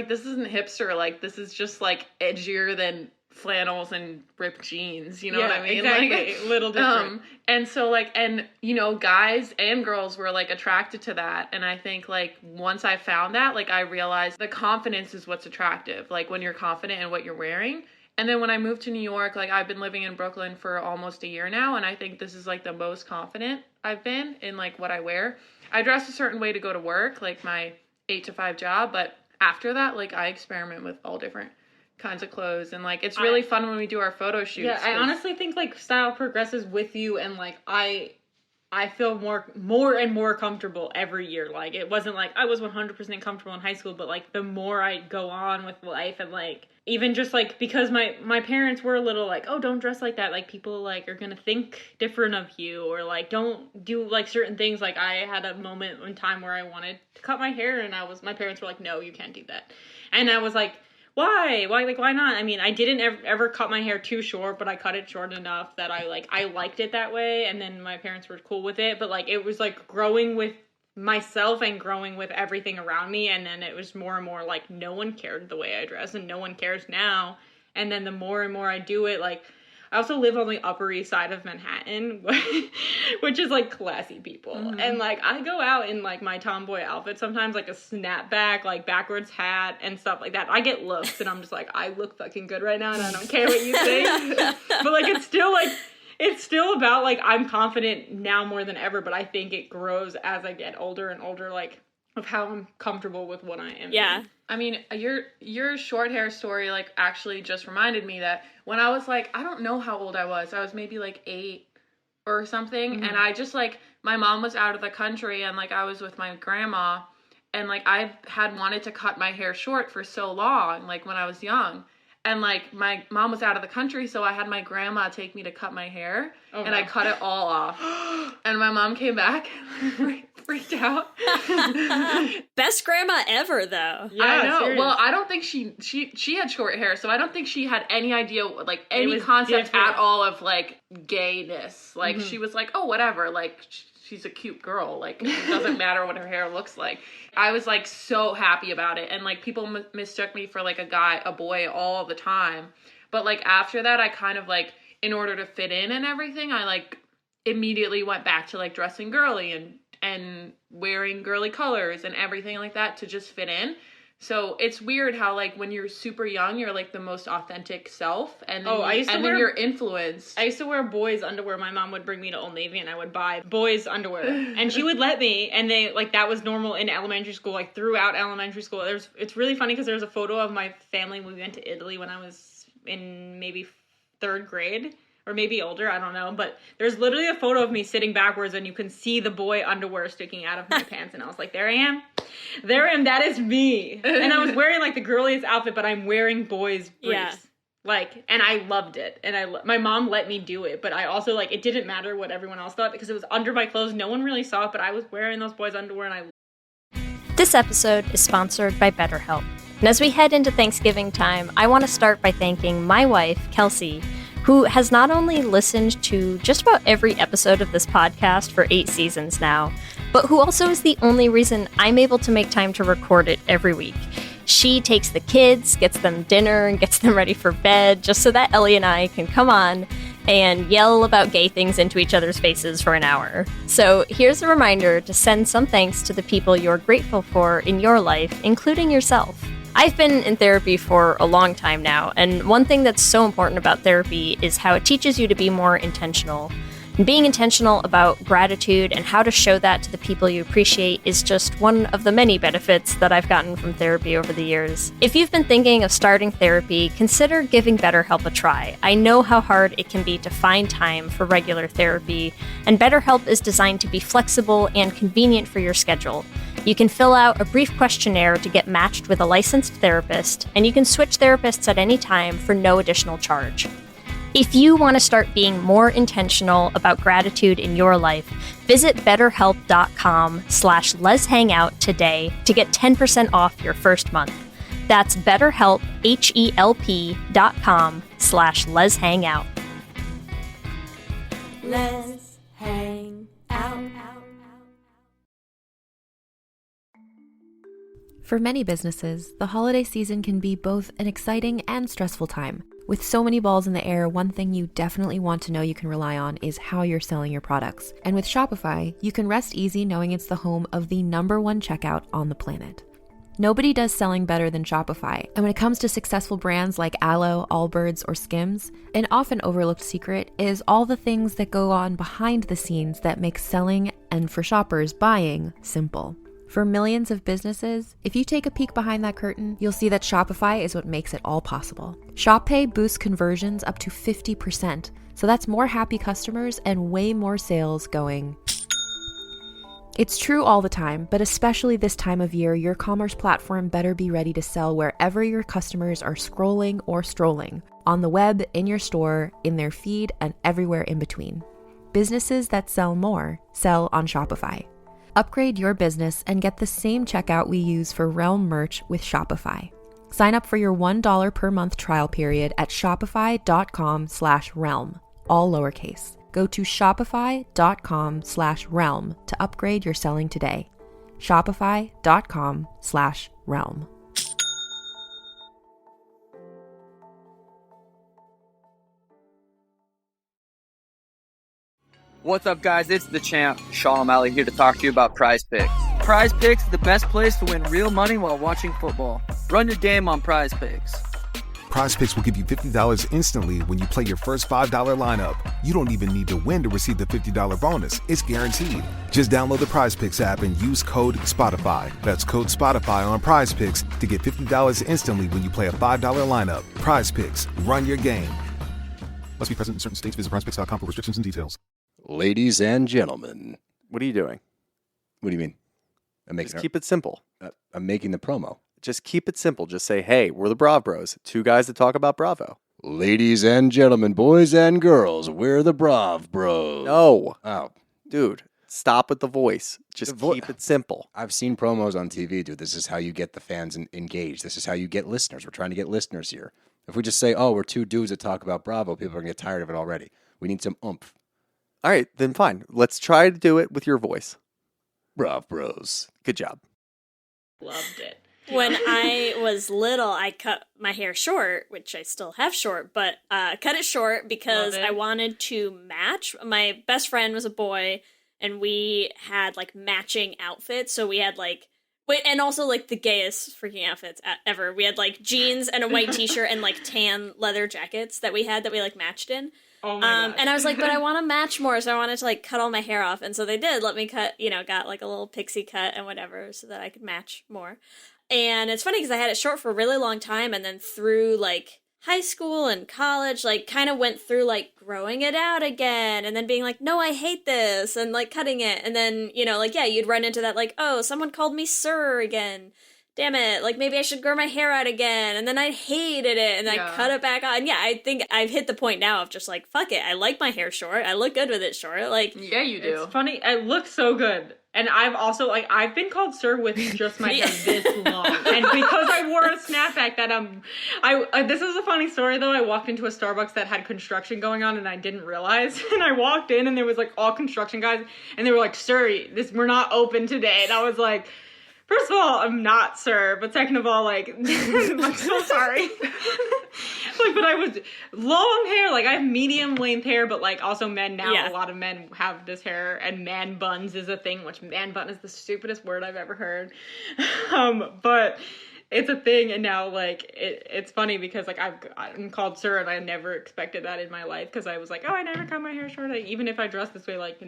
this isn't hipster. Like this is just like edgier than flannels and ripped jeans. You know what I mean? Exactly. Like, Little different. And so like, and you know, guys and girls were like attracted to that. And I think like once I found that, like I realized the confidence is what's attractive. Like when you're confident in what you're wearing. And then when I moved to New York, like I've been living in Brooklyn for almost a year now. And I think this is like the most confident I've been in like what I wear. I dress a certain way to go to work, like my 8 to 5 job. But after that, like I experiment with all different kinds of clothes, and like it's really fun when we do our photo shoots. Yeah, I honestly think like style progresses with you, and like I feel more and more comfortable every year. Like it wasn't like I was 100% comfortable in high school, but like the more I go on with life, and like even just like because my parents were a little like, oh, don't dress like that, like people like are gonna think different of you, or like don't do like certain things. Like I had a moment in time where I wanted to cut my hair, and my parents were like, no, you can't do that, and I was like, why? Like, why not? I mean, I didn't ever cut my hair too short, but I cut it short enough that I liked it that way. And then my parents were cool with it. But like, it was like growing with myself and growing with everything around me. And then it was more and more like no one cared the way I dress, and no one cares now. And then the more and more I do it, like, I also live on the Upper East Side of Manhattan, which is like classy people. Mm-hmm. And like I go out in like my tomboy outfit sometimes, like a snapback, like backwards hat and stuff like that. I get looks and I'm just like, I look fucking good right now and I don't care what you think. But like it's still about like I'm confident now more than ever, but I think it grows as I get older and older, like of how I'm comfortable with what I am. Yeah. In. I mean, your short hair story, like, actually just reminded me that when I was, like, I don't know how old I was maybe, like, 8 or something, mm-hmm. and I just, like, my mom was out of the country, and, like, I was with my grandma, and, like, I had wanted to cut my hair short for so long, like, when I was young, and, like, my mom was out of the country, so I had my grandma take me to cut my hair, I cut it all off, and my mom came back, freaked out. Best grandma ever, though. Yeah, I know. Serious. Well, I don't think she had short hair, so I don't think she had any idea, like, any concept at all of, like, gayness. Like, mm-hmm. She was like, oh, whatever, like, she's a cute girl. Like, it doesn't matter what her hair looks like. I was, like, so happy about it, and, like, people mistook me for, like, a boy all the time. But, like, after that, I kind of, like, in order to fit in and everything, I, like, immediately went back to, like, dressing girly and wearing girly colors and everything like that to just fit in. So it's weird how, like, when you're super young, you're, like, the most authentic self, and then, then you're influenced. I used to wear boys' underwear. My mom would bring me to Old Navy, and I would buy boys' underwear. And she would let me, and they, like, that was normal in elementary school, like, throughout elementary school. It's really funny because there's a photo of my family when we went to Italy when I was in maybe 3rd grade. Or maybe older, I don't know. But there's literally a photo of me sitting backwards, and you can see the boy underwear sticking out of my pants. And I was like, there I am. That is me. And I was wearing, like, the girliest outfit, but I'm wearing boys' briefs. Yeah. Like, and I loved it. And my mom let me do it. But I also, like, it didn't matter what everyone else thought because it was under my clothes. No one really saw it, but I was wearing those boys' underwear, and This episode is sponsored by BetterHelp. And as we head into Thanksgiving time, I want to start by thanking my wife, Kelsey, who has not only listened to just about every episode of this podcast for 8 seasons now, but who also is the only reason I'm able to make time to record it every week. She takes the kids, gets them dinner, and gets them ready for bed, just so that Ellie and I can come on and yell about gay things into each other's faces for an hour. So here's a reminder to send some thanks to the people you're grateful for in your life, including yourself. I've been in therapy for a long time now, and one thing that's so important about therapy is how it teaches you to be more intentional. And being intentional about gratitude and how to show that to the people you appreciate is just one of the many benefits that I've gotten from therapy over the years. If you've been thinking of starting therapy, consider giving BetterHelp a try. I know how hard it can be to find time for regular therapy, and BetterHelp is designed to be flexible and convenient for your schedule. You can fill out a brief questionnaire to get matched with a licensed therapist, and you can switch therapists at any time for no additional charge. If you want to start being more intentional about gratitude in your life, visit betterhelp.com/letshangout today to get 10% off your first month. That's BetterHelp, HELP.com/letshangout. Let's hang out. For many businesses, the holiday season can be both an exciting and stressful time. With so many balls in the air, one thing you definitely want to know you can rely on is how you're selling your products. And with Shopify, you can rest easy knowing it's the home of the #1 checkout on the planet. Nobody does selling better than Shopify. And when it comes to successful brands like Aloe, Allbirds, or Skims, an often overlooked secret is all the things that go on behind the scenes that make selling, and for shoppers, buying, simple. For millions of businesses, if you take a peek behind that curtain, you'll see that Shopify is what makes it all possible. Shop Pay boosts conversions up to 50%, so that's more happy customers and way more sales going. It's true all the time, but especially this time of year, your commerce platform better be ready to sell wherever your customers are scrolling or strolling, on the web, in your store, in their feed, and everywhere in between. Businesses that sell more sell on Shopify. Upgrade your business and get the same checkout we use for Realm merch with Shopify. Sign up for your $1 per month trial period at shopify.com/realm, all lowercase. Go to shopify.com/realm to upgrade your selling today. Shopify.com/realm. What's up, guys? It's the champ, Sean O'Malley, here to talk to you about Prize Picks. Prize Picks is the best place to win real money while watching football. Run your game on Prize Picks. Prize Picks will give you $50 instantly when you play your first $5 lineup. You don't even need to win to receive the $50 bonus. It's guaranteed. Just download the Prize Picks app and use code SPOTIFY. That's code SPOTIFY on Prize Picks to get $50 instantly when you play a $5 lineup. Prize Picks. Run your game. Must be present in certain states. Visit prizepicks.com for restrictions and details. Ladies and gentlemen. What are you doing? What do you mean? Just keep it simple. I'm making the promo. Just keep it simple. Just say, hey, we're the Brav Bros. Two guys that talk about Bravo. Ladies and gentlemen, boys and girls, we're the Brav Bros. No. Oh. Dude, stop with the voice. Just keep it simple. I've seen promos on TV, dude. This is how you get the fans engaged. This is how you get listeners. We're trying to get listeners here. If we just say, oh, we're two dudes that talk about Bravo, people are going to get tired of it already. We need some oomph. All right, then fine. Let's try to do it with your voice. Brav Bros. Good job. Loved it. When I was little, I cut my hair short, which I still have short, but cut it short because I wanted to match. My best friend was a boy, and we had, like, matching outfits. So we had, like, and also, like, the gayest freaking outfits ever. We had, like, jeans and a white t-shirt and, like, tan leather jackets that we like, matched in. Oh my God. And I was like, but I want to match more, so I wanted to, like, cut all my hair off. And so they did let me cut, got, like, a little pixie cut and whatever so that I could match more. And it's funny because I had it short for a really long time, and then through, like, high school and college, like, kind of went through, like, growing it out again, and then being like, no, I hate this, and, like, cutting it. And then, like, yeah, you'd run into that, like, oh, someone called me sir again. Damn it, like, maybe I should grow my hair out again. And then I hated it, and I cut it back on. Yeah, I think I've hit the point now of just, like, fuck it. I like my hair short. I look good with it short. Like, yeah, you do. It's funny. It looks so good. And I've also, like, I've been called sir with just my hair this long. And because I wore a snapback that, this is a funny story, though. I walked into a Starbucks that had construction going on, and I didn't realize. And I walked in, and there was, like, all construction guys. And they were like, sir, we're not open today. And I was like, first of all, I'm not sir, but second of all, like, I'm so sorry. But I was long hair, like, I have medium length hair, but, like, also men now, a lot of men have this hair, and man buns is a thing, which man bun is the stupidest word I've ever heard. But it's a thing, and now, like, it's funny because, like, I'm called sir, and I never expected that in my life, because I was like, oh, I never cut my hair short, even if I dress this way, like,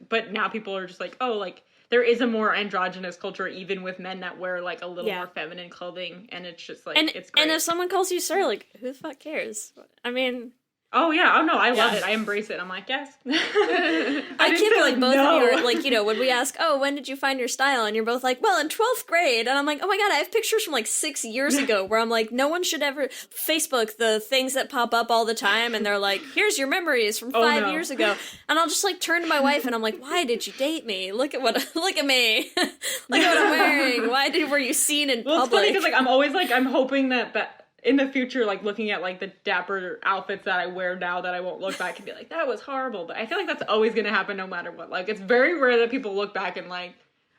but now people are just like, oh, like, there is a more androgynous culture, even with men that wear, like, a little more feminine clothing, and it's just, like, it's great. And if someone calls you sir, like, who the fuck cares? I mean, Oh yeah, oh no, I love it. I embrace it. I'm like, yes. I can't believe both of you are like, you know, when we ask, oh, when did you find your style? And you're both like, well, in 12th grade. And I'm like, oh my God, I have pictures from like 6 years ago where I'm like, no one should ever Facebook the things that pop up all the time. And they're like, here's your memories from 5 years ago. And I'll just like turn to my wife and I'm like, why did you date me? Look at me. Look at what I'm wearing. Were you seen in public? It's funny because like, I'm always like, I'm hoping that in the future, like, looking at, like, the Dapper outfits that I wear now that I won't look back and be like, that was horrible. But I feel like that's always going to happen no matter what. Like, it's very rare that people look back and, like,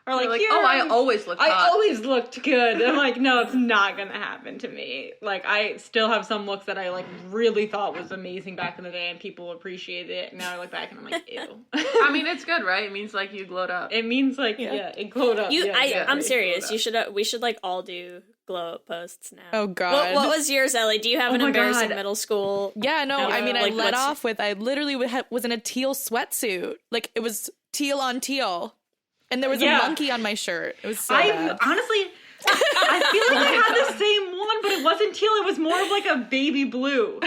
are like, oh, I always looked hot. I always looked good. I'm like, no, it's not going to happen to me. Like, I still have some looks that I, like, really thought was amazing back in the day and people appreciated it. And now I look back and I'm like, ew. I mean, it's good, right? It means, like, you glowed up. It means, like, yeah it glowed up. I'm serious. We should, like, all do glow up posts now. Oh God. What was yours, Ellie? Do you have an embarrassing middle school? Yeah, no, I mean, I led off with, I literally was in a teal sweatsuit. Like, it was teal on teal. And there was a monkey on my shirt. It was so bad. Honestly, I feel like I had the same one, but it wasn't teal. It was more of like a baby blue.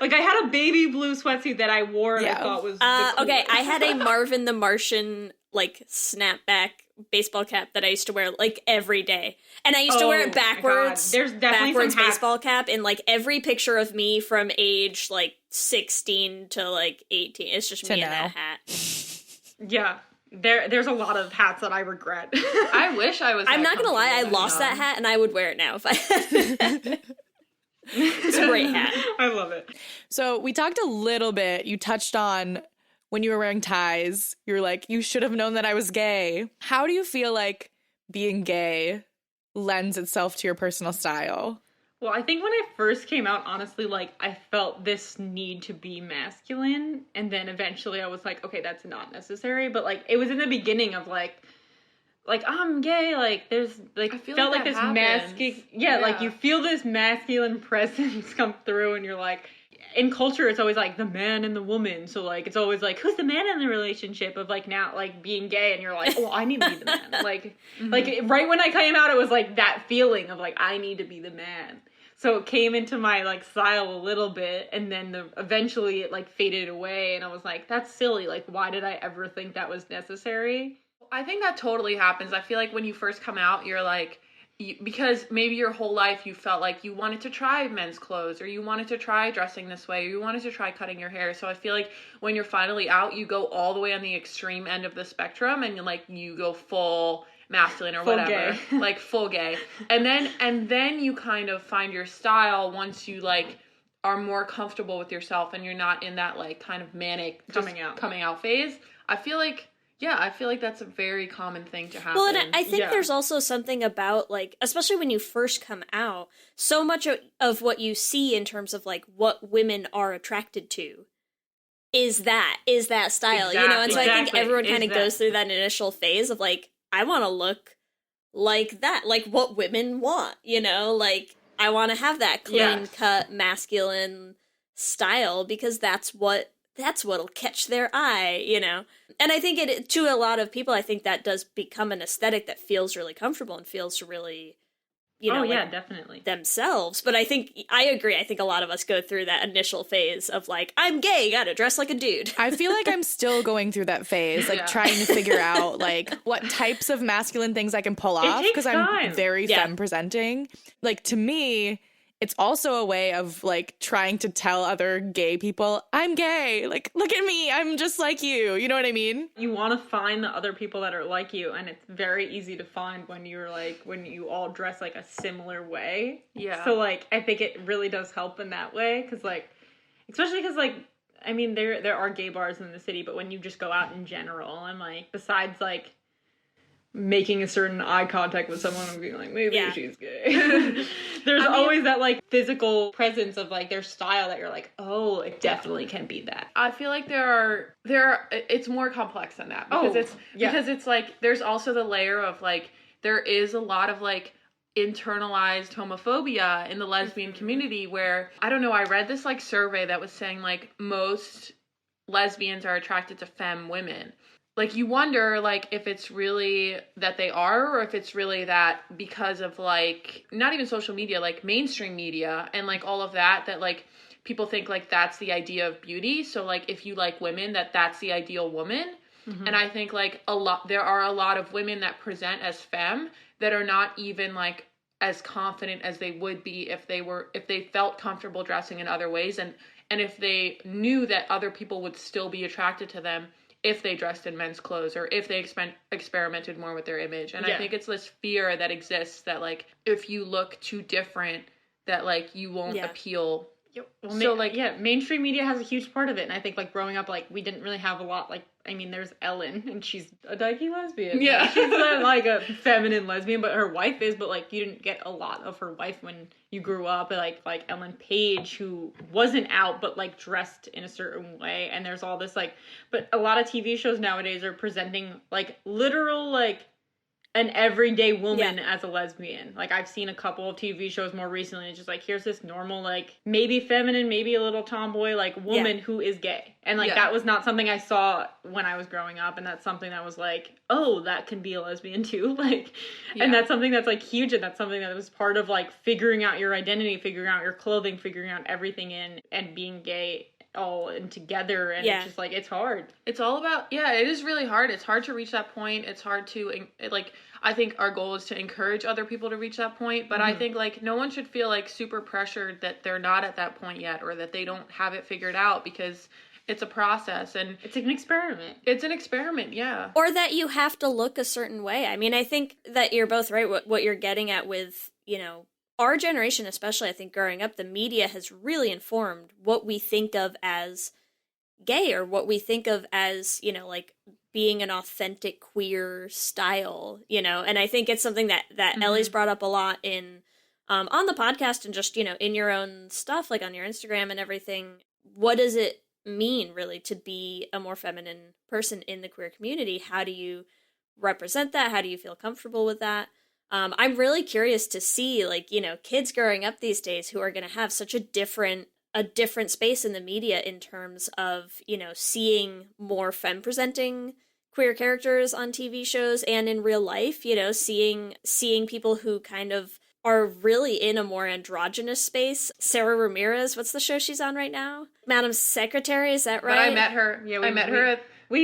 Like, I had a baby blue sweatsuit that I wore and I thought was okay, I had a Marvin the Martian, like, snapback baseball cap that I used to wear like every day, and I used to wear it backwards. There's definitely backwards some baseball cap in like every picture of me from age like 16 to like 18. It's just me in that hat. Yeah, there's a lot of hats that I regret. I wish I was. I'm not gonna lie, I lost that hat, and I would wear it now if I had. It's a great hat. I love it. So we talked a little bit. You touched on when you were wearing ties, you were like, you should have known that I was gay. How do you feel like being gay lends itself to your personal style? Well, I think when I first came out, honestly, like, I felt this need to be masculine, and then eventually I was like, okay, that's not necessary, but, like, it was in the beginning of, like, I'm gay, like, there's, like, I felt like this masculine, like, you feel this masculine presence come through, and you're like, in culture, it's always, like, the man and the woman, so, like, it's always, like, who's the man in the relationship of, like, now, like, being gay, and you're like, oh, I need to be the man, like, like, right when I came out, it was, like, that feeling of, like, I need to be the man. So it came into my, like, style a little bit, and then eventually it, like, faded away, and I was like, that's silly. Like, why did I ever think that was necessary? I think that totally happens. I feel like when you first come out, you're like, because maybe your whole life you felt like you wanted to try men's clothes, or you wanted to try dressing this way, or you wanted to try cutting your hair. So I feel like when you're finally out, you go all the way on the extreme end of the spectrum, and you go full masculine or full whatever, gay. Like full gay, and then you kind of find your style once you like are more comfortable with yourself and you're not in that like kind of manic coming out phase. I feel like that's a very common thing to happen. Well, and I think there's also something about, like, especially when you first come out, so much of what you see in terms of, like, what women are attracted to is that style, you know? And so I think everyone kind of goes through that initial phase of, like, I want to look like that, like what women want, you know? Like, I want to have that clean-cut, masculine style because that's what'll catch their eye, you know? And I think to a lot of people, I think that does become an aesthetic that feels really comfortable and feels really, you know, like definitely themselves. But I agree. I think a lot of us go through that initial phase of like, I'm gay, gotta dress like a dude. I feel like I'm still going through that phase, like trying to figure out like what types of masculine things I can pull off because I'm very femme presenting. Like, to me, it's also a way of, like, trying to tell other gay people, I'm gay. Like, look at me. I'm just like you. You know what I mean? You want to find the other people that are like you, and it's very easy to find when you all dress, like, a similar way. Yeah. So, like, I think it really does help in that way, because, like, especially because, like, I mean, there are gay bars in the city, but when you just go out in general, and, like, besides, like, making a certain eye contact with someone and being like, maybe she's gay. There's always that, like, physical presence of, like, their style that you're like, oh, it definitely can be that. I feel like it's more complex than that because it's like, there's also the layer of, like, there is a lot of, like, internalized homophobia in the lesbian community where, I don't know, I read this, like, survey that was saying, like, most lesbians are attracted to femme women. Like, you wonder, like, if it's really that they are, or if it's really that because of, like, not even social media, like, mainstream media and, like, all of that, like, people think like that's the idea of beauty. So like if you like women, that's the ideal woman. And I think like there are a lot of women that present as femme that are not even like as confident as they would be if they felt comfortable dressing in other ways, and if they knew that other people would still be attracted to them if they dressed in men's clothes, or if they experimented more with their image. And I think it's this fear that exists that like if you look too different, that like you won't appeal. Well, so mainstream media has a huge part of it, and I think like growing up, like we didn't really have a lot. Like, I mean, there's Ellen, and she's a dykey lesbian. Yeah, like, she's not like a feminine lesbian, but her wife is. But like, you didn't get a lot of her wife when you grew up. Like Ellen Page, who wasn't out but like dressed in a certain way. And there's all this like, but a lot of TV shows nowadays are presenting like literal like an everyday woman as a lesbian. Like, I've seen a couple of TV shows more recently, and it's just like, here's this normal, like, maybe feminine, maybe a little tomboy, like, woman who is gay. And, like, that was not something I saw when I was growing up, and that's something that was like, oh, that can be a lesbian too. Like, and that's something that's, like, huge, and that's something that was part of, like, figuring out your identity, figuring out your clothing, figuring out everything and being gay all and together, and it's just like, it's hard. It's all about it is really hard. It's hard to reach that point. It's hard to like, I think our goal is to encourage other people to reach that point, but I think like no one should feel like super pressured that they're not at that point yet, or that they don't have it figured out, because it's a process and it's an experiment. It's an experiment, or that you have to look a certain way. I mean, I think that you're both right. What you're getting at with, you know, our generation, especially, I think growing up, the media has really informed what we think of as gay, or what we think of as, you know, like being an authentic queer style, you know. And I think it's something that Ellie's brought up a lot in on the podcast, and just, you know, in your own stuff, like on your Instagram and everything. What does it mean really to be a more feminine person in the queer community? How do you represent that? How do you feel comfortable with that? I'm really curious to see, like, you know, kids growing up these days who are going to have such a different space in the media in terms of, you know, seeing more femme-presenting queer characters on TV shows and in real life, you know, seeing people who kind of are really in a more androgynous space. Sarah Ramirez, what's the show she's on right now? Madam Secretary, is that right? But I met her. Yeah, we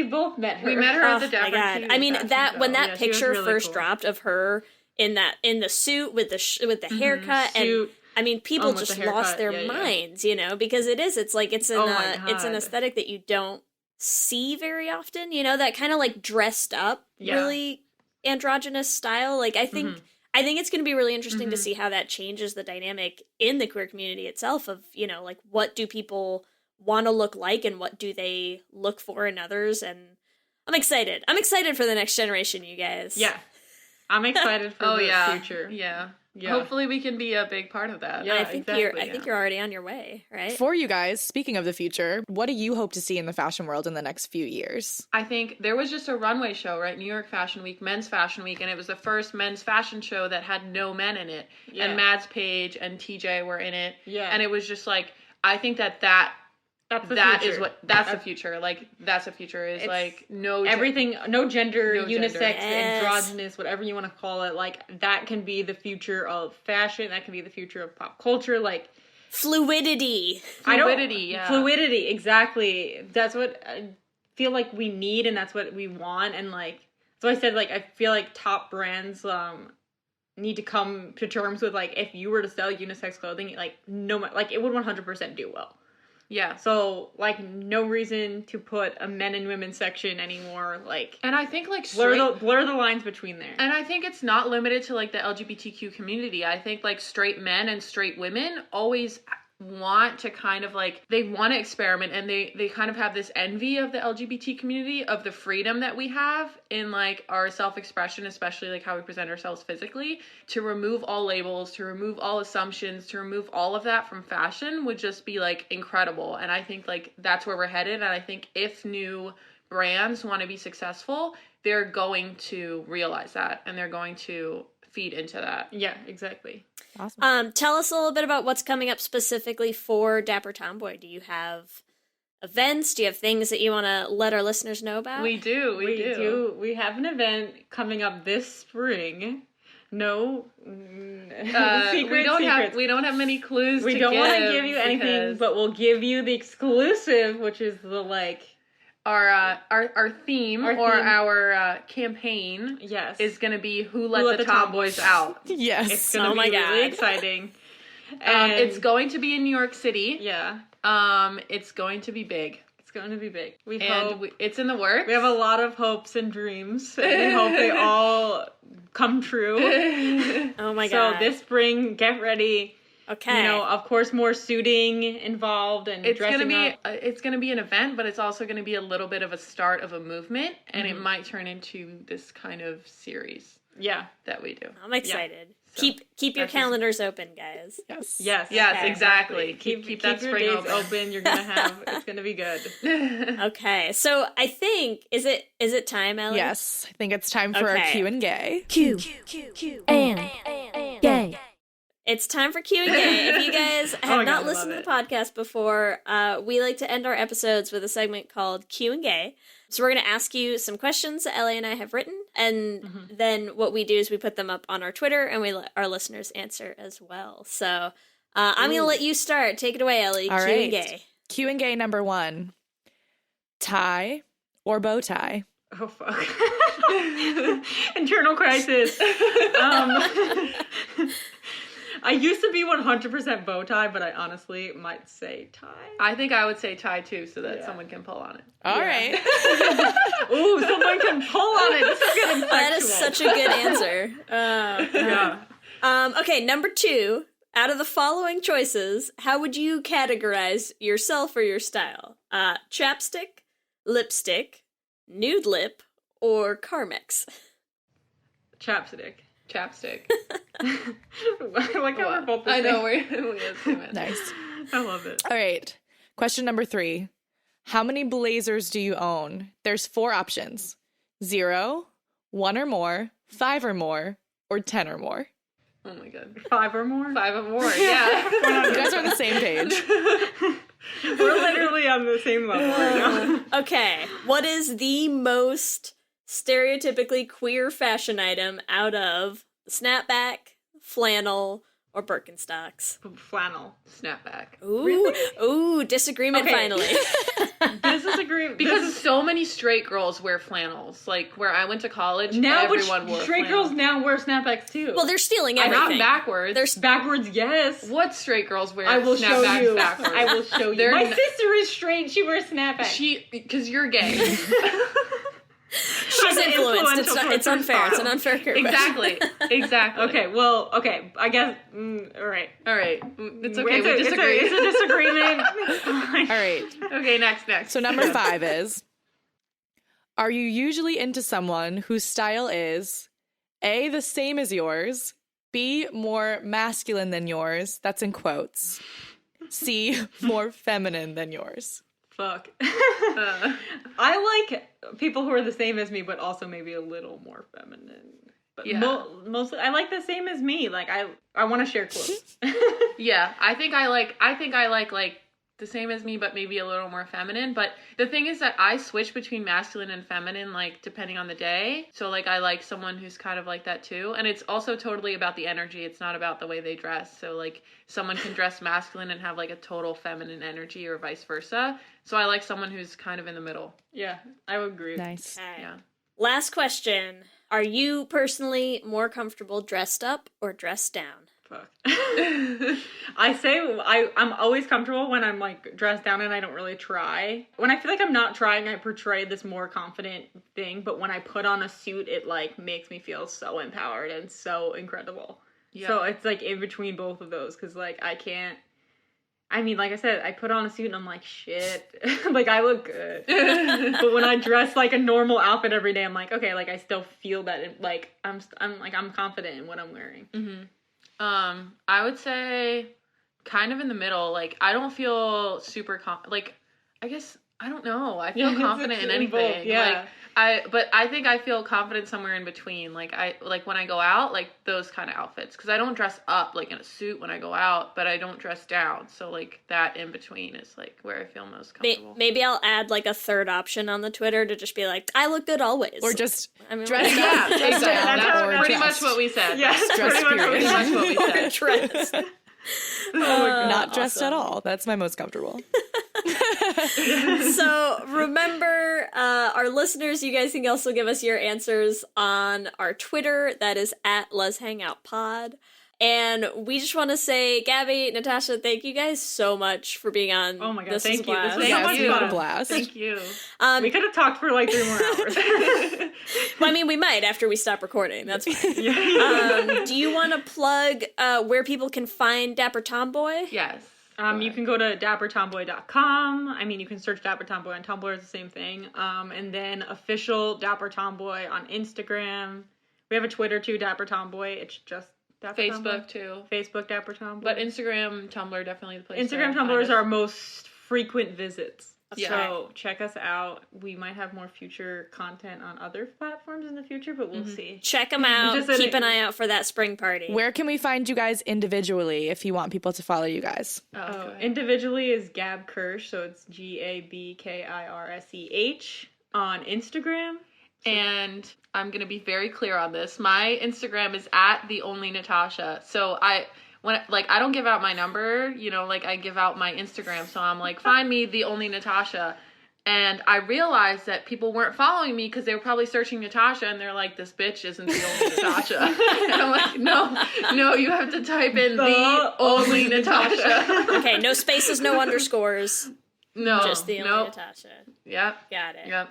both met her. We met her at the Dapper. Oh my God. I mean, when that picture really first cool. dropped of her in the suit with the haircut, and I mean, people just lost their minds, you know, because it's an aesthetic that you don't see very often, you know, that kind of like dressed up, really androgynous style. Like, I think it's going to be really interesting to see how that changes the dynamic in the queer community itself of, you know, like, what do people want to look like and what do they look for in others. And I'm excited for the next generation, you guys. I'm excited for the future. Yeah. Hopefully we can be a big part of that. Yeah, I think you're already on your way, right? For you guys, speaking of the future, what do you hope to see in the fashion world in the next few years? I think there was just a runway show, right? New York Fashion Week, Men's Fashion Week, and it was the first men's fashion show that had no men in it. Yeah. And Mads Page and TJ were in it. Yeah. And it was just like, I think that's the future. Like, that's the future is, it's like everything, no gender, unisex, androgynous, whatever you want to call it. Like, that can be the future of fashion. That can be the future of pop culture. Like, fluidity, fluidity. Exactly. That's what I feel like we need, and that's what we want. And like, so I said, like, I feel like top brands need to come to terms with, like, if you were to sell unisex clothing, like, it would 100% do well. Yeah. So, like, no reason to put a men and women section anymore. Like, and I think, like, blur the lines between there. And I think it's not limited to, like, the LGBTQ community. I think, like, straight men and straight women always want to kind of, like, they want to experiment, and they kind of have this envy of the LGBT community, of the freedom that we have in, like, our self-expression, especially, like, how we present ourselves physically. To remove all labels, to remove all assumptions, to remove all of that from fashion would just be, like, incredible. And I think, like, that's where we're headed. And I think if new brands want to be successful, they're going to realize that, and they're going to feed into that. Yeah, exactly. Awesome. Tell us a little bit about what's coming up specifically for Dapper Tomboy. Do you have events? Do you have things that you want to let our listeners know about? We do. We have an event coming up this spring. No. We don't have many clues. We don't want to give you anything, but we'll give you the exclusive, which is the our theme our campaign. Yes, is going to be Who Let the Tomboys Out. Yes, it's going to be really exciting. And it's going to be in New York City. Yeah. It's going to be big. It's going to be big. We hope it's in the works. We have a lot of hopes and dreams, and we hope they all come true. Oh my god! So this spring, get ready. Okay. Of course, more suiting involved and dressing up. It's gonna be an event, but it's also gonna be a little bit of a start of a movement, and it might turn into this kind of series. Yeah, that we do. I'm excited. Yeah. So keep your calendars open, guys. Yes, okay. Exactly. Keep that your spring days open. You're gonna have. It's gonna be good. Okay, so I think is it time, Ellie? Yes, I think it's time for our Q and Gay. Q and Gay. It's time for Q and Gay. If you guys have not listened to the podcast before, we like to end our episodes with a segment called Q and Gay. So we're going to ask you some questions that Ellie and I have written, and then what we do is we put them up on our Twitter, and we let our listeners answer as well. So I'm going to let you start. Take it away, Ellie. All Q right. and Gay. Q and Gay number 1. Tie or bow tie? Oh, fuck. Internal crisis. I used to be 100% bow tie, but I honestly might say tie. I think I would say tie too, so that someone can pull on it. All right. Ooh, someone can pull on it. This is getting sexual. That is such a good answer. Okay, number 2. Out of the following choices, how would you categorize yourself or your style? Chapstick, lipstick, nude lip, or Carmex? Chapstick. I like how we're both the same. I know, we're assuming. Nice. I love it. All right. Question number 3. How many blazers do you own? There's 4 options. 0, 1 or more, 5 or more, or 10 or more. Oh my god. 5 or more? 5 or more, yeah. You guys are on the same page. We're literally on the same level right now. Okay. What is the most stereotypically queer fashion item out of snapback, flannel, or Birkenstocks? Flannel. Snapback. Ooh, really? Ooh, disagreement finally. Disagreement. Because so many straight girls wear flannels. Like, where I went to college, now, everyone wore straight girls now wear snapbacks too. Well, they're stealing everything. Not backwards. They're backwards, yes. What straight girls wear I will show snapbacks you. backwards? I will show you. My sister is straight. She wears snapbacks. Because you're gay. She's influenced. It's unfair. It's an unfair curve. Exactly. Okay. Well. Okay. I guess. All right. It's okay. We disagree. It's a disagreement. All right. Okay. Next. So number 5 is: are you usually into someone whose style is A, the same as yours, B, more masculine than yours, that's in quotes, C, more feminine than yours? Fuck. I like people who are the same as me, but also maybe a little more feminine. But mostly, I like the same as me. Like I want to share clothes. Yeah, I think I like the same as me, but maybe a little more feminine. But the thing is that I switch between masculine and feminine, like, depending on the day. So, like, I like someone who's kind of like that, too. And it's also totally about the energy. It's not about the way they dress. So, like, someone can dress masculine and have, like, a total feminine energy or vice versa. So I like someone who's kind of in the middle. Yeah, I would agree. Nice. Okay. Yeah. Last question. Are you personally more comfortable dressed up or dressed down? Fuck. I say I'm always comfortable when I'm like dressed down and I don't really try. When I feel like I'm not trying, I portray this more confident thing, but when I put on a suit, it like makes me feel so empowered and so incredible. Yeah. So it's like in between both of those, because like I mean, like I said, I put on a suit and I'm like, shit, like I look good. But when I dress like a normal outfit every day, I'm like, okay, like I still feel that like I'm confident in what I'm wearing. Mm-hmm. I would say kind of in the middle. Like, I don't feel super I guess, I don't know. I feel confident in anything. Both, yeah. But I think I feel confident somewhere in between. Like, when I go out, like those kind of outfits. Because I don't dress up like in a suit when I go out, but I don't dress down. So like that in between is like where I feel most comfortable. Maybe I'll add like a third option on the Twitter to just be like, I look good always. Or just dress down. Yeah, Dress down. That's pretty much what we said. Yes, Dress pretty much what we said. Dress. Not dressed at all. That's my most comfortable. So remember, our listeners, you guys can also give us your answers on our Twitter. That is at Let's Hang Out Pod. And we just want to say, Gabby, Natasha, thank you guys so much for being on. Oh my God, This thank was a you. blast. This was so much you had a fun. blast. Thank you. We could have talked for like 3 more hours. Well, I mean, we might after we stop recording. That's fine. Do you want to plug where people can find Dapper Tomboy? Yes. You can go to dappertomboy.com. I mean, you can search Dapper Tomboy on Tumblr, it's the same thing. And then official Dapper Tomboy on Instagram. We have a Twitter too, Dapper Tomboy. It's just Dapper Facebook Tomboy. too. Facebook Dapper Tomboy. But Instagram, Tumblr, definitely the place. Instagram, Tumblr is our most frequent visits. Yeah. So check us out. We might have more future content on other platforms in the future, but we'll see. Check them out. Keep an eye out for that spring party. Where can we find you guys individually if you want people to follow you guys? Individually is Gab Kirsch, so it's GABKIRSEH on Instagram. And I'm going to be very clear on this. My Instagram is at the only Natasha. So I don't give out my number, I give out my Instagram. So I'm like, find me the only Natasha. And I realized that people weren't following me because they were probably searching Natasha and they're like, this bitch isn't the only Natasha. And I'm like, no, you have to type in the only Natasha. Okay, no spaces, no underscores. No. Just the only Natasha. Yep. Got it. Yep.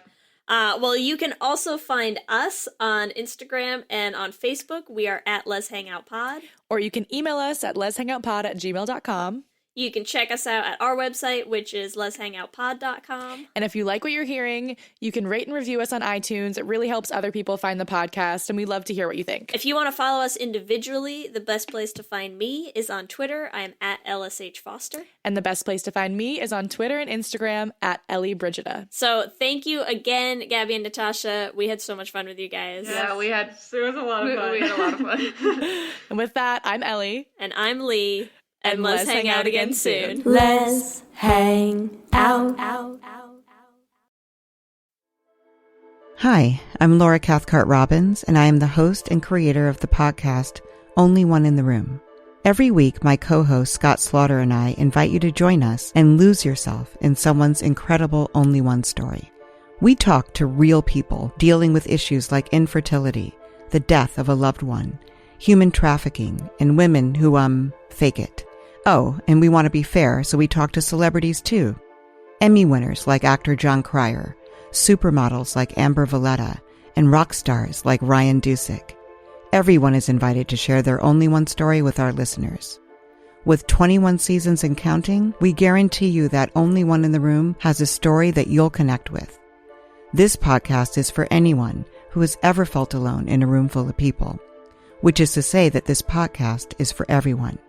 Well, you can also find us on Instagram and on Facebook. We are at Let's Hang Out Pod. Or you can email us at letshangoutpod@gmail.com. You can check us out at our website, which is letshangoutpod.com. And if you like what you're hearing, you can rate and review us on iTunes. It really helps other people find the podcast, and we love to hear what you think. If you want to follow us individually, the best place to find me is on Twitter. I am at LSH Foster. And the best place to find me is on Twitter and Instagram at Ellie Brigida. So thank you again, Gabby and Natasha. We had so much fun with you guys. Yeah, it was a lot of fun. We had a lot of fun. And with that, I'm Ellie. And I'm Lee. And let's hang out again soon. Let's hang out. Hi, I'm Laura Cathcart Robbins, and I am the host and creator of the podcast Only One in the Room. Every week, my co-host Scott Slaughter and I invite you to join us and lose yourself in someone's incredible Only One story. We talk to real people dealing with issues like infertility, the death of a loved one, human trafficking, and women who, fake it. Oh, and we want to be fair, so we talk to celebrities too. Emmy winners like actor John Cryer, supermodels like Amber Valletta, and rock stars like Ryan Dusick. Everyone is invited to share their Only One story with our listeners. With 21 seasons and counting, we guarantee you that Only One in the Room has a story that you'll connect with. This podcast is for anyone who has ever felt alone in a room full of people, which is to say that this podcast is for everyone.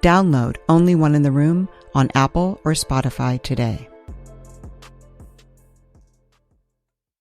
Download Only One in the Room on Apple or Spotify today.